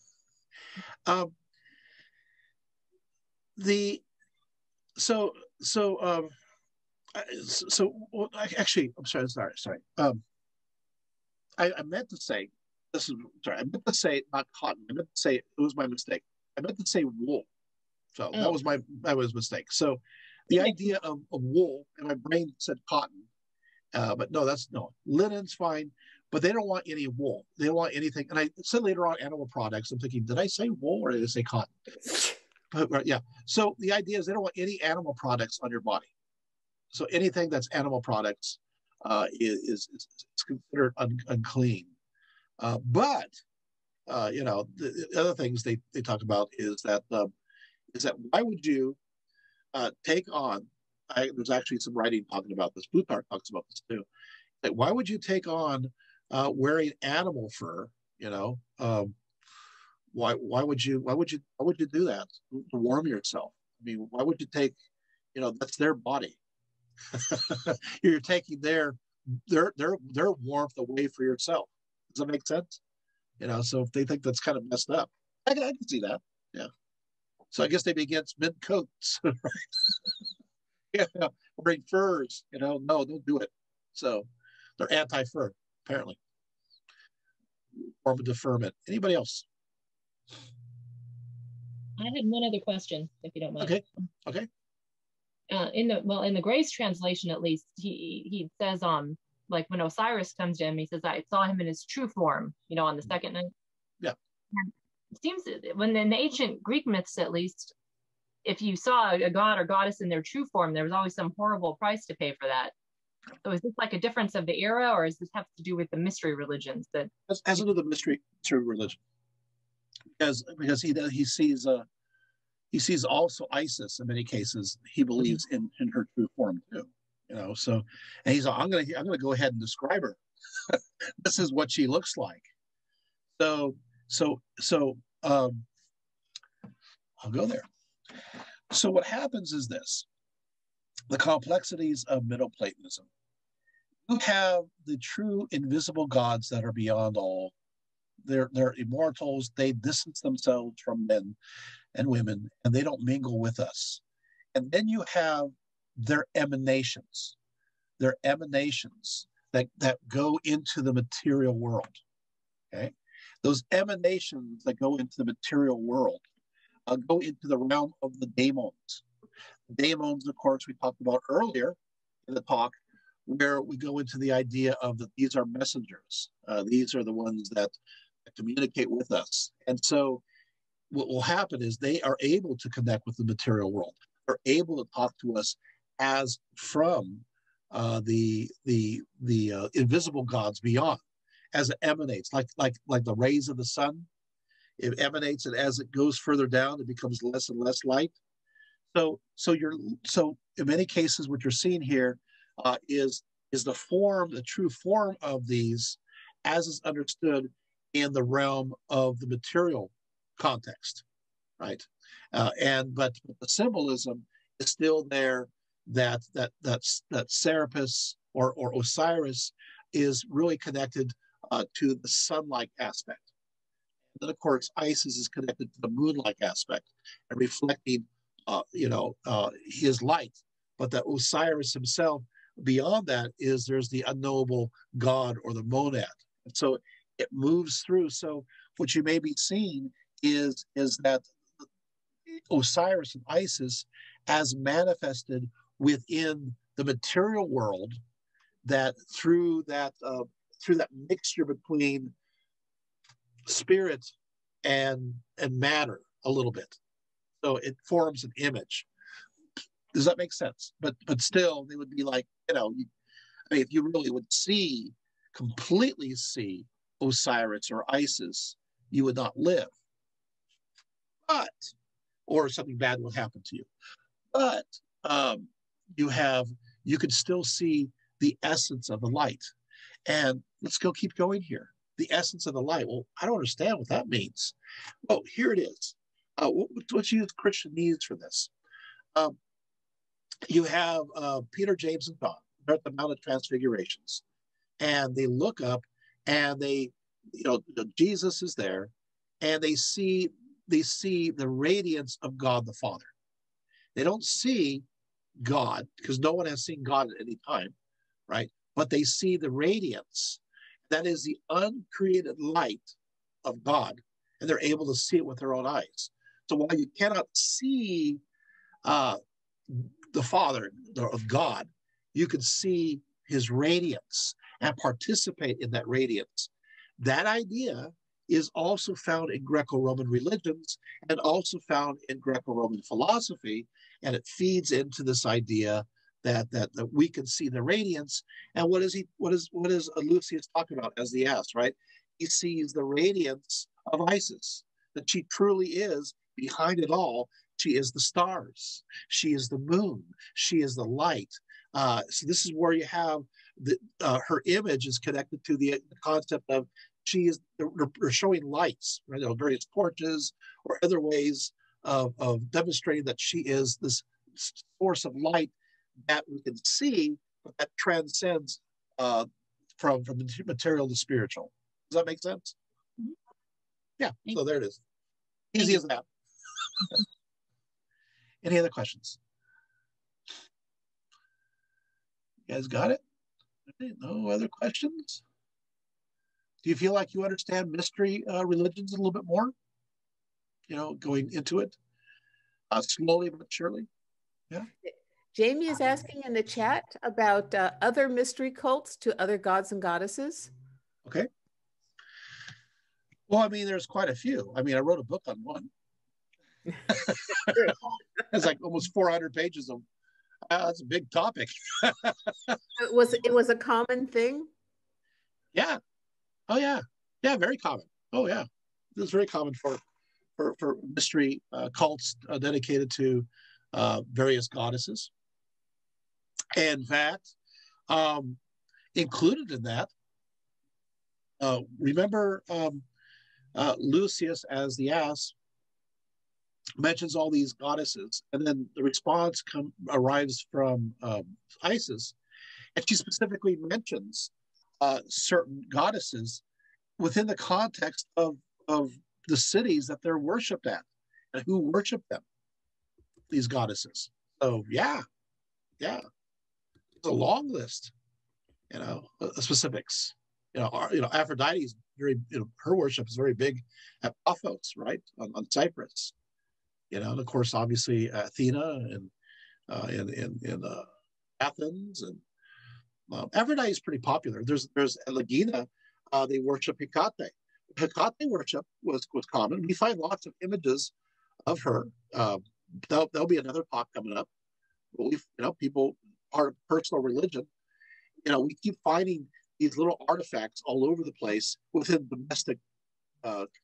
[SPEAKER 1] Actually, I'm sorry. I meant to say this is sorry. I meant to say not cotton. I meant to say it was my mistake. I meant to say wool. So that was my mistake. So the idea of wool, and my brain said cotton, but no, linen's fine, but they don't want any wool. They don't want anything. And I said later on animal products. I'm thinking, did I say wool or did I say cotton? But yeah. So the idea is they don't want any animal products on your body. So anything that's animal products is considered unclean. But the other things they talk about is that why would you take on? There's actually some writing talking about this. Plutarch talks about this too. Like, why would you take on wearing animal fur? Why would you do that to warm yourself? I mean, why would you take? That's their body. You're taking their warmth away for yourself. Does that make sense? So if they think that's kind of messed up, I can see that. Yeah. So I guess they'd be against mint coats, right? Yeah, wearing furs. No, don't do it. So they're anti-fur, apparently. Form of deferment. Anybody else?
[SPEAKER 5] I had one other question, if you don't mind.
[SPEAKER 1] Okay.
[SPEAKER 5] In the Grace translation, at least, he says like when Osiris comes to him, he says, I saw him in his true form, on the second night.
[SPEAKER 1] Yeah.
[SPEAKER 5] And it seems when in the ancient Greek myths, at least, if you saw a god or goddess in their true form, there was always some horrible price to pay for that. So is this like a difference of the era, or does this have to do with the mystery religions? That
[SPEAKER 1] has to do with the mystery religion, because he sees also Isis in many cases. He believes in her true form too. So, and he's like, I'm gonna go ahead and describe her. This is what she looks like. So I'll go there. So what happens is this: the complexities of Middle Platonism. You have the true invisible gods that are beyond all. They're immortals. They distance themselves from men and women, and they don't mingle with us. And then you have their emanations that go into the material world. Okay, those emanations that go into the material world go into the realm of the daemons. Daemons, of course, we talked about earlier in the talk, where we go into the idea of that these are messengers. These are the ones that communicate with us. And so what will happen is they are able to connect with the material world. They're able to talk to us as from the invisible gods beyond, as it emanates, like the rays of the sun. It emanates, and as it goes further down, it becomes less and less light. So in many cases, what you're seeing here is the form, the true form of these, as is understood in the realm of the material context, right? But the symbolism is still there. That Serapis or Osiris is really connected to the sun-like aspect. And then, of course, Isis is connected to the moon-like aspect and reflecting, his light. But that Osiris himself, beyond that, there's the unknowable God or the monad. And so it moves through. So what you may be seeing is that Osiris and Isis, as manifested within the material world, that through that mixture between spirit and matter a little bit, so it forms an image. Does that make sense? But still, they would be like, if you really would completely see Osiris or Isis, you would not live. Or something bad will happen to you. But you could still see the essence of the light. And let's keep going here. The essence of the light. Well, I don't understand what that means. Oh, here it is. Let's use Christianese for this. You have Peter, James, and John. They're at the Mount of Transfigurations. And they look up and Jesus is there, and they see the radiance of God the Father. They don't see God, because no one has seen God at any time, right? But they see the radiance. That is the uncreated light of God, and they're able to see it with their own eyes. So while you cannot see the Father of God, you can see his radiance and participate in that radiance. That idea is also found in Greco-Roman religions and also found in Greco-Roman philosophy, and it feeds into this idea that we can see the radiance. And what is Lucius talking about as the ass, right? He sees the radiance of Isis, that she truly is behind it all. She is the stars. She is the moon. She is the light. So this is where you have her image is connected to the concept of she is. They're showing lights, right? Various torches or other ways of demonstrating that she is this source of light that we can see, but that transcends from the material to spiritual. Does that make sense? Mm-hmm. Yeah. So there it is. Easy as that. Any other questions? You guys got it? No other questions? Do you feel like you understand mystery religions a little bit more? Going into it slowly but surely? Yeah.
[SPEAKER 4] Jamie is asking in the chat about other mystery cults to other gods and goddesses.
[SPEAKER 1] Okay. Well, there's quite a few. I wrote a book on one. It's like almost 400 pages of. That's a big topic.
[SPEAKER 4] It was a common thing?
[SPEAKER 1] Yeah. Oh, yeah. Yeah, very common. Oh, yeah. This is very common for mystery cults dedicated to various goddesses. And in fact, included in that, remember Lucius as the ass mentions all these goddesses, and then the response arrives from Isis, and she specifically mentions certain goddesses within the context of the cities that they're worshipped at and who worship them, these goddesses. So yeah, it's a long list, of specifics. Aphrodite is very, her worship is very big at Paphos, right, on Cyprus. And of course, obviously Athena and in Athens, and Aphrodite is pretty popular. There's Elagina, they worship Hecate. Hecate worship was common. We find lots of images of her. There'll be another talk coming up. But people, part of personal religion, we keep finding these little artifacts all over the place within domestic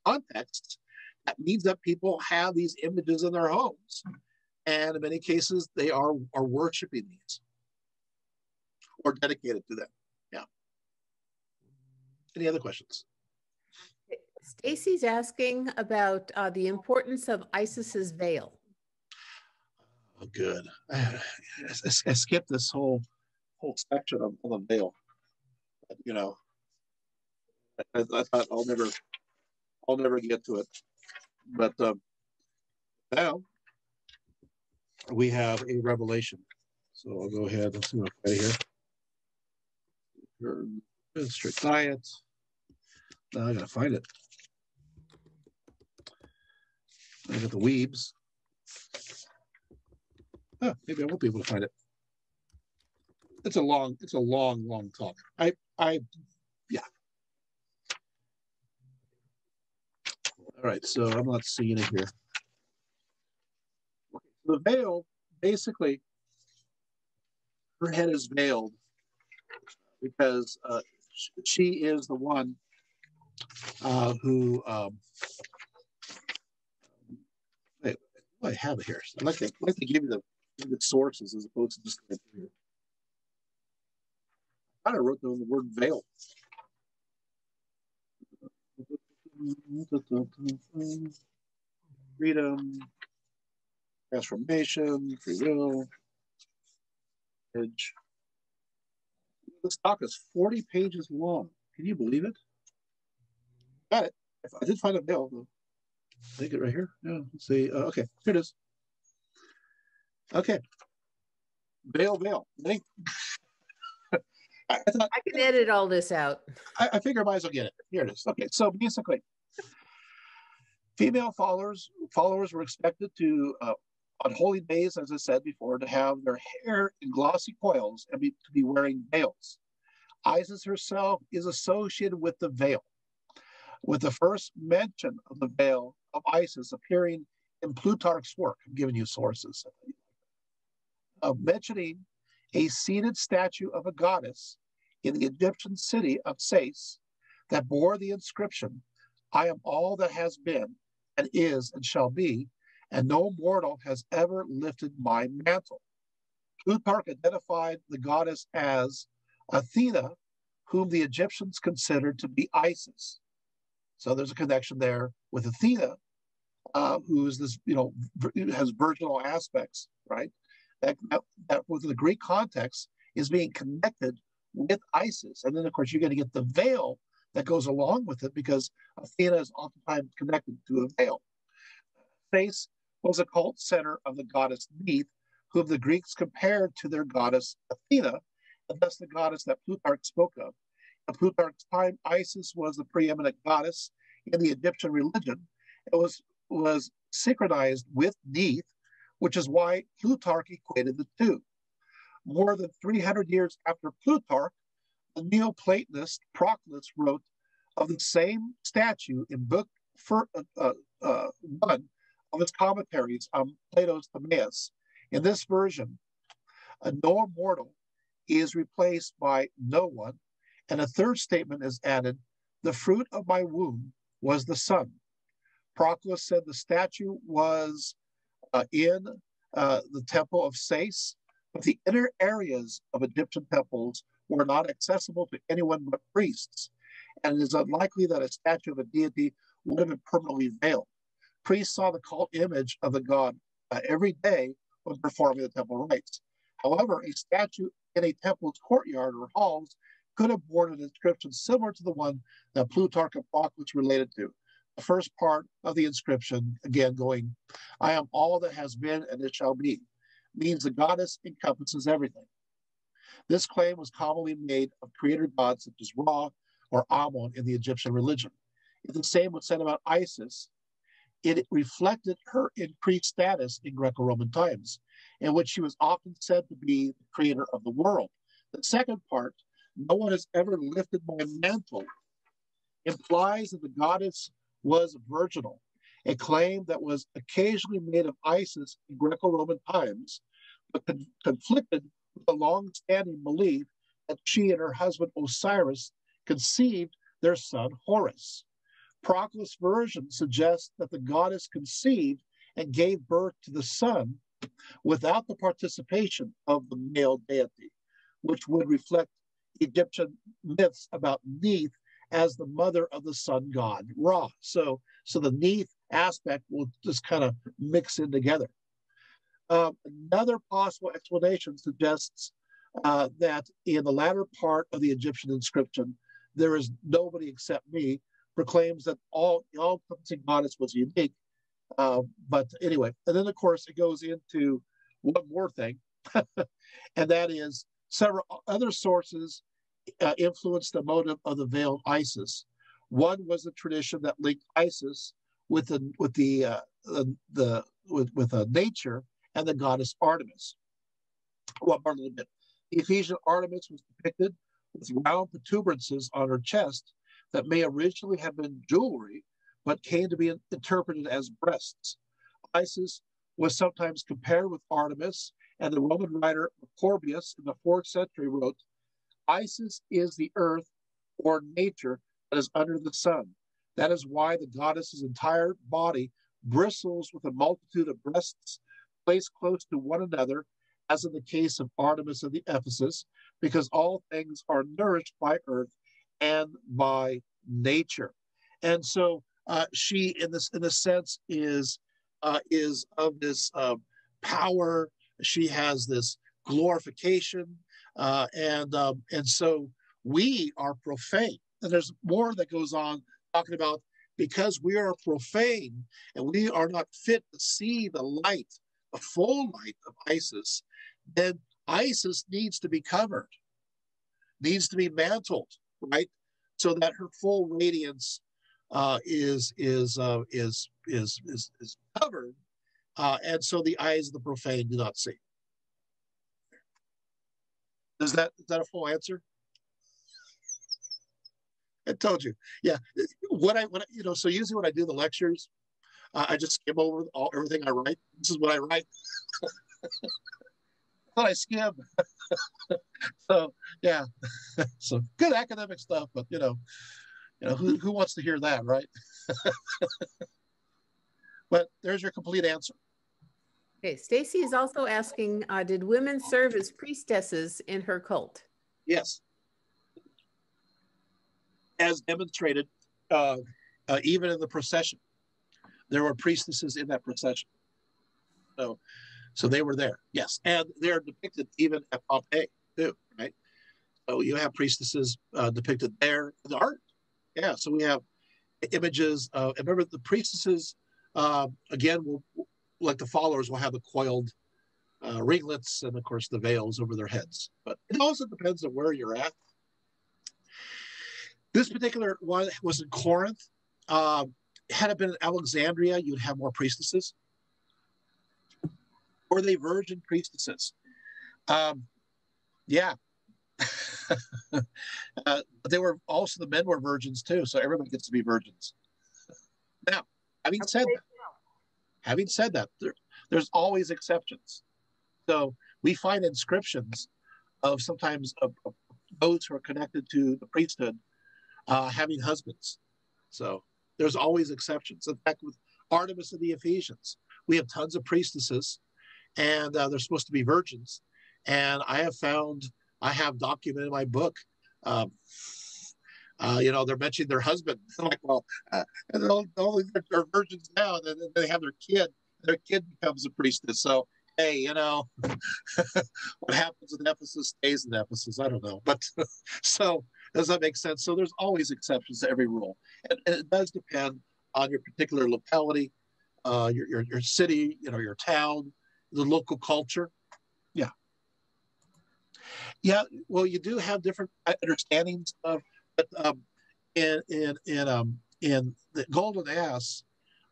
[SPEAKER 1] contexts. That means that people have these images in their homes. And in many cases, they are worshiping these or dedicated to them. Yeah. Any other questions?
[SPEAKER 4] Stacy's asking about the importance of Isis's veil.
[SPEAKER 1] Oh, good. I skipped this whole section on the veil. I thought I'll never get to it. But now we have a revelation. So I'll go ahead and see what I got here. Strict diet. Now I gotta find it. I got the weebs. Maybe I won't be able to find it. It's a long talk. Yeah. All right, so I'm not seeing it here. The veil, basically, her head is veiled because she is the one who. Wait, I have it here. I'd like to give you the sources as opposed to just like here. I wrote down the word veil. Freedom, transformation, free will. This talk is 40 pages long. Can you believe it? Got it. If I did find a veil, though. Take it right here. Yeah, let's see. Okay, here it is. Okay. Veil. I
[SPEAKER 4] can edit all this out.
[SPEAKER 1] I figure I might as well get it. Here it is. Okay, so basically, female followers were expected to, on holy days, as I said before, to have their hair in glossy coils and to be wearing veils. Isis herself is associated with the veil, with the first mention of the veil of Isis appearing in Plutarch's work. I'm giving you sources. Mentioning a seated statue of a goddess in the Egyptian city of Sais that bore the inscription, "I am all that has been and is and shall be, and no mortal has ever lifted my mantle." Plutarch identified the goddess as Athena, whom the Egyptians considered to be Isis. So there's a connection there with Athena, who is this, has virginal aspects, right? That with the Greek context is being connected with Isis. And then, of course, you're going to get the veil that goes along with it because Athena is oftentimes connected to a veil. Sais was a cult center of the goddess Neith, whom the Greeks compared to their goddess Athena, and thus the goddess that Plutarch spoke of. In Plutarch's time, Isis was the preeminent goddess in the Egyptian religion. It was synchronized with Neith, which is why Plutarch equated the two. More than 300 years after Plutarch, the Neoplatonist Proclus wrote of the same statue in book 1 of his commentaries on Plato's Timaeus. In this version, no mortal is replaced by no one, and a third statement is added, "The fruit of my womb was the sun." Proclus said the statue was in the temple of Sais, but the inner areas of Egyptian temples were not accessible to anyone but priests, and it is unlikely that a statue of a deity would have been permanently veiled. Priests saw the cult image of the god every day when performing the temple rites. However, a statue in a temple's courtyard or halls could have borne an inscription similar to the one that Plutarch and Proclus related to. The first part of the inscription, again going, "I am all that has been and it shall be," means the goddess encompasses everything. This claim was commonly made of creator gods such as Ra, or Ammon in the Egyptian religion. If the same was said about Isis, it reflected her increased status in Greco-Roman times, in which she was often said to be the creator of the world. The second part, no one has ever lifted my mantle, implies that the goddess was virginal, a claim that was occasionally made of Isis in Greco-Roman times, but conflicted with the long-standing belief that she and her husband Osiris conceived their son Horus. Proclus' version suggests that the goddess conceived and gave birth to the son without the participation of the male deity, which would reflect Egyptian myths about Neith as the mother of the sun god Ra. So the Neith aspect will just kind of mix in together. Another possible explanation suggests that in the latter part of the Egyptian inscription, there is nobody except me, proclaims that all encompassing goddess was unique. But anyway, and then of course it goes into one more thing, and that is several other sources influenced the motive of the veiled Isis. One was the tradition that linked Isis with nature and the goddess Artemis. Well, a little bit. The Ephesian Artemis was depicted with round protuberances on her chest that may originally have been jewelry, but came to be interpreted as breasts. Isis was sometimes compared with Artemis, and the Roman writer Corbius in the 4th century wrote, Isis is the earth or nature that is under the sun. That is why the goddess's entire body bristles with a multitude of breasts placed close to one another, as in the case of Artemis of the Ephesus, because all things are nourished by earth and by nature. And so she, in a sense, is of this power. She has this glorification, and so we are profane. And there's more that goes on talking about because we are profane and we are not fit to see the light, the full light of Isis, then Isis needs to be covered, needs to be mantled, right, so that her full radiance is covered, and so the eyes of the profane do not see. Is that a full answer? I told you. Yeah. So usually when I do the lectures, I just skim over everything I write. This is what I write. But I skim. So yeah. So good academic stuff, but who wants to hear that, right? But there's your complete answer.
[SPEAKER 4] Okay, Stacy is also asking, did women serve as priestesses in her cult?
[SPEAKER 1] Yes. As demonstrated, even in the procession, there were priestesses in that procession. So they were there, yes. And they're depicted even at Pompeii, too, right? So you have priestesses depicted there in the art. Yeah, so we have images of, remember the priestesses, again, like the followers will have the coiled ringlets and, of course, the veils over their heads. But it also depends on where you're at. This particular one was in Corinth. Had it been in Alexandria, you'd have more priestesses. Were they virgin priestesses? Yeah. But they were also, the men were virgins too, so everybody gets to be virgins. Now, having said that, there's always exceptions. So we find inscriptions of sometimes of those who are connected to the priesthood having husbands. So there's always exceptions. In fact, with Artemis of the Ephesians, we have tons of priestesses, and they're supposed to be virgins. And I have documented in my book, they're mentioning their husband. I'm like, well, they're virgins now, and then they have their kid. Their kid becomes a priestess. So, hey, what happens in Ephesus stays in Ephesus. I don't know. But so does that make sense? So there's always exceptions to every rule. And it does depend on your particular locality, your city, your town, the local culture. Yeah. Yeah, well, you do have different understandings of, but in the Golden Ass,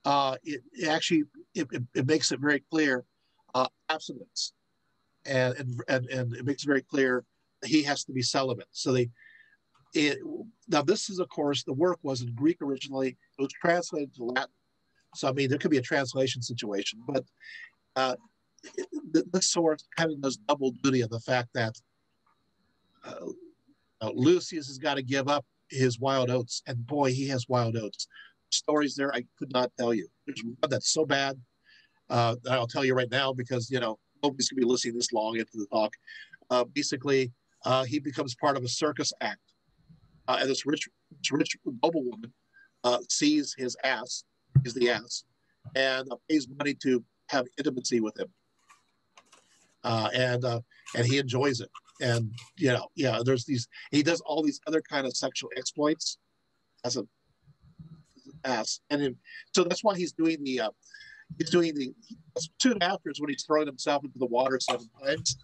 [SPEAKER 1] it actually it makes it very clear abstinence, and it makes it very clear he has to be celibate. So now this is, of course, the work was in Greek originally. It was translated to Latin. So I mean, there could be a translation situation, but this source kind of does double duty of the fact that Lucius has got to give up his wild oats, and boy, he has wild oats. Stories there I could not tell you. There's one that's so bad that I'll tell you right now, because nobody's gonna be listening this long into the talk. Basically, he becomes part of a circus act, and this rich noblewoman sees his ass, is the ass, and pays money to have intimacy with him, and he enjoys it. And there's these. He does all these other kind of sexual exploits as an ass, so that's why he's doing the. Soon after is when he's throwing himself into the water 7 times.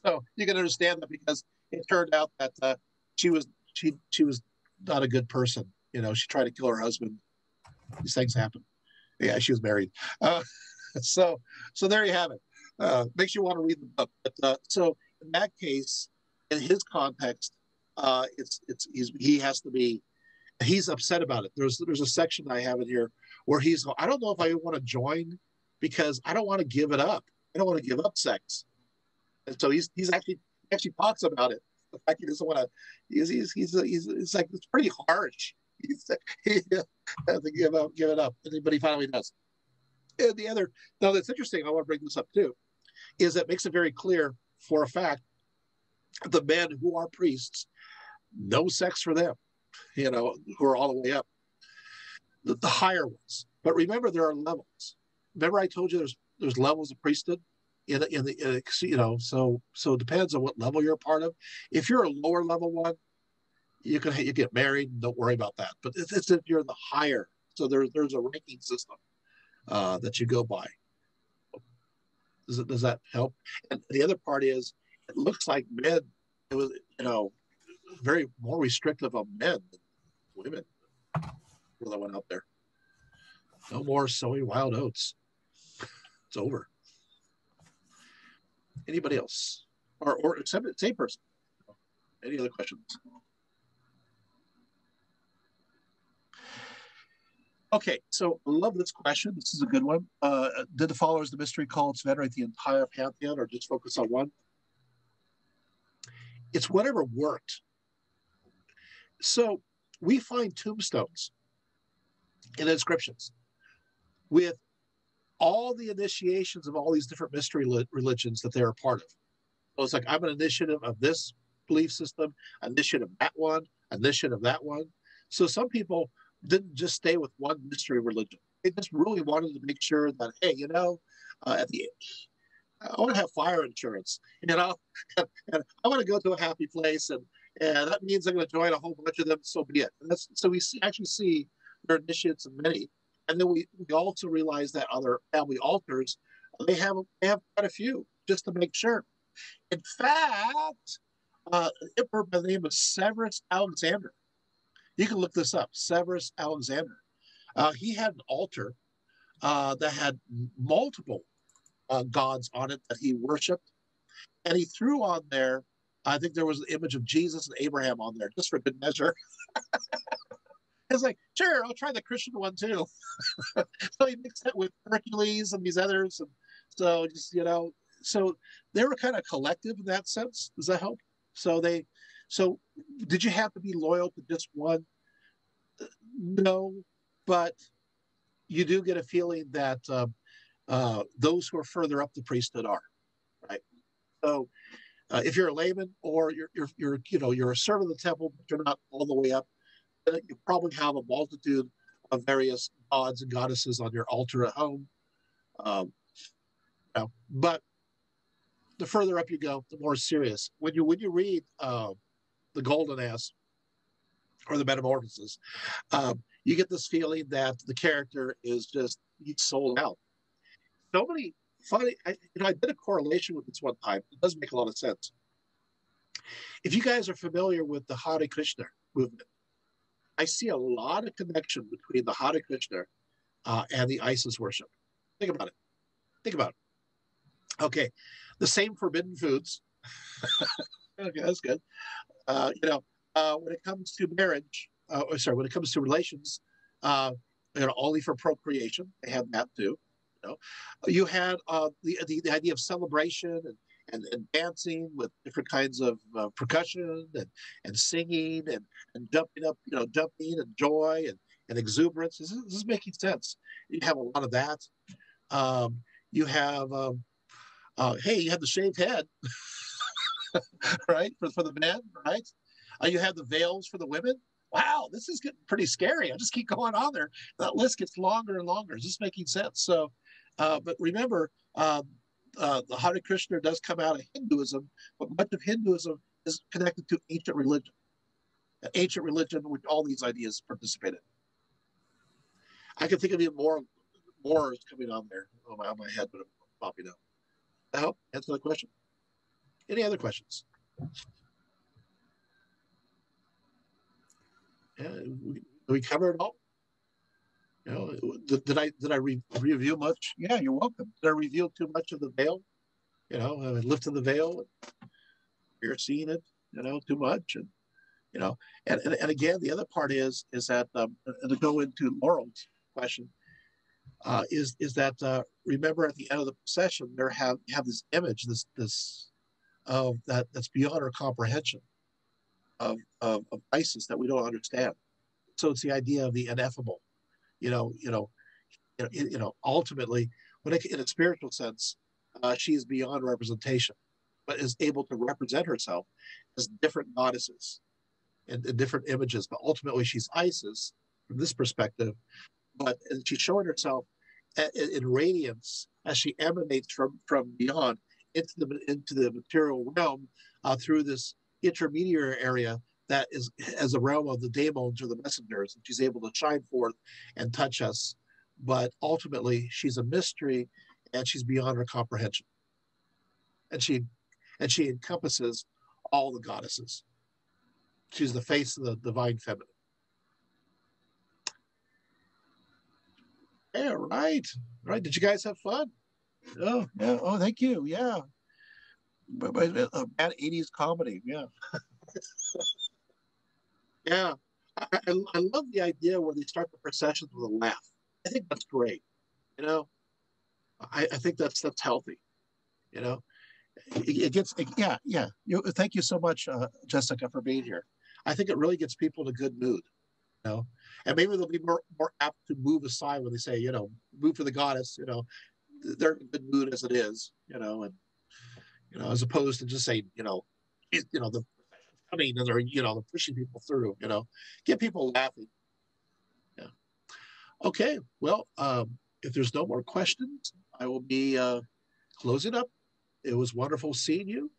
[SPEAKER 1] So you can understand that, because it turned out that she was not a good person. She tried to kill her husband. These things happen. Yeah, she was married. So there you have it. Makes you want to read the book. But so in that case, in his context, he's upset about it. There's a section I have in here where I don't know if I want to join, because I don't want to give it up. I don't want to give up sex. And so he's actually talks about it. The fact he doesn't want to. He's like, it's pretty harsh. He has to give it up, but he finally does. And now that's interesting. I want to bring this up too, is that makes it very clear for a fact the men who are priests, no sex for them, who are all the way up, the higher ones. But remember, there are levels. Remember, I told you there's levels of priesthood. So it depends on what level you're a part of. If you're a lower level one, you get married. Don't worry about that. But it's if you're the higher. So there's a ranking system that you go by. Does that help? And the other part is, it looks like men, it was very more restrictive of men than women. That went out there. No more sowing wild oats. It's over. Anybody else? Or except the same person. Any other questions? Okay, so I love this question. This is a good one. Did the followers of the mystery cults venerate the entire pantheon, or just focus on one? It's whatever worked. So we find tombstones in inscriptions with all the initiations of all these different mystery religions that they're a part of. So it's like, I'm an initiative of this belief system, initiative of that one, initiative of that one. So some people didn't just stay with one mystery religion. They just really wanted to make sure that, hey, at the I want to have fire insurance, and I want to go to a happy place, and that means I'm going to join a whole bunch of them. So be it. And so we actually see their initiates in many. And then we also realize that other family altars, they have quite a few, just to make sure. In fact, an emperor by the name of Severus Alexander, you can look this up, Severus Alexander. He had an altar that had multiple gods on it that he worshipped. And he threw on there, I think there was an image of Jesus and Abraham on there, just for good measure. It's like, sure, I'll try the Christian one too. So he mixed it with Hercules and these others. And so so they were kind of collective in that sense. Does that help? So did you have to be loyal to just one? No, but you do get a feeling that those who are further up the priesthood are, right? So if you're a layman, or you're a servant of the temple, but you're not all the way up, you probably have a multitude of various gods and goddesses on your altar at home. But the further up you go, the more serious. When you read the Golden Ass or the Metamorphoses, you get this feeling that the character is just, he's sold out. So many funny. I did a correlation with this one time. It does make a lot of sense. If you guys are familiar with the Hare Krishna, movement. I see a lot of connection between the Hare Krishna and the Isis worship. Think about it. Think about it. Okay, the same forbidden foods. Okay, that's good. When it comes to marriage, when it comes to relations, only for procreation, they have that too. You had the idea of celebration and dancing with different kinds of percussion and singing and jumping and joy and exuberance. This is making sense. You have a lot of that. You have you have the shaved head, right, for the men, right? You have the veils for the women. Wow, this is getting pretty scary. I just keep going on there. That list gets longer and longer. Is this making sense? So, but remember, the Hare Krishna does come out of Hinduism, but much of Hinduism is connected to ancient religion. Ancient religion, which all these ideas participate in. I can think of even more is coming on there on my head, but I'm popping up. That help answer the question? Any other questions? Yeah, we covered it all. Did I review much? Yeah, you're welcome. Did I reveal too much of the veil? Lifting the veil. You're seeing it, too much, and again, the other part is that and to go into Laurel's question, is that remember at the end of the procession there have this image, this that's beyond our comprehension of Isis that we don't understand. So it's the idea of the ineffable. Ultimately, in a spiritual sense, she is beyond representation, but is able to represent herself as different goddesses in different images. But ultimately, she's Isis from this perspective. But she's showing herself in radiance as she emanates from beyond into the material realm through this intermediary area that is as a realm of the daemons or the messengers, and she's able to shine forth and touch us. But ultimately, she's a mystery, and she's beyond our comprehension. And she encompasses all the goddesses. She's the face of the divine feminine. Yeah, right. Right. Did you guys have fun? Oh, yeah. Oh, thank you. Yeah. Bad 80s comedy. Yeah. Yeah. I love the idea where they start the processions with a laugh. I think that's great. I think that's healthy. It gets, yeah. Thank you so much, Jessica, for being here. I think it really gets people in a good mood. And maybe they'll be more apt to move aside when they say, move for the goddess. They're in a good mood as it is. And as opposed to just saying, the coming and they're pushing people through. Get people laughing. Yeah. Okay. Well, if there's no more questions, I will be closing up. It was wonderful seeing you.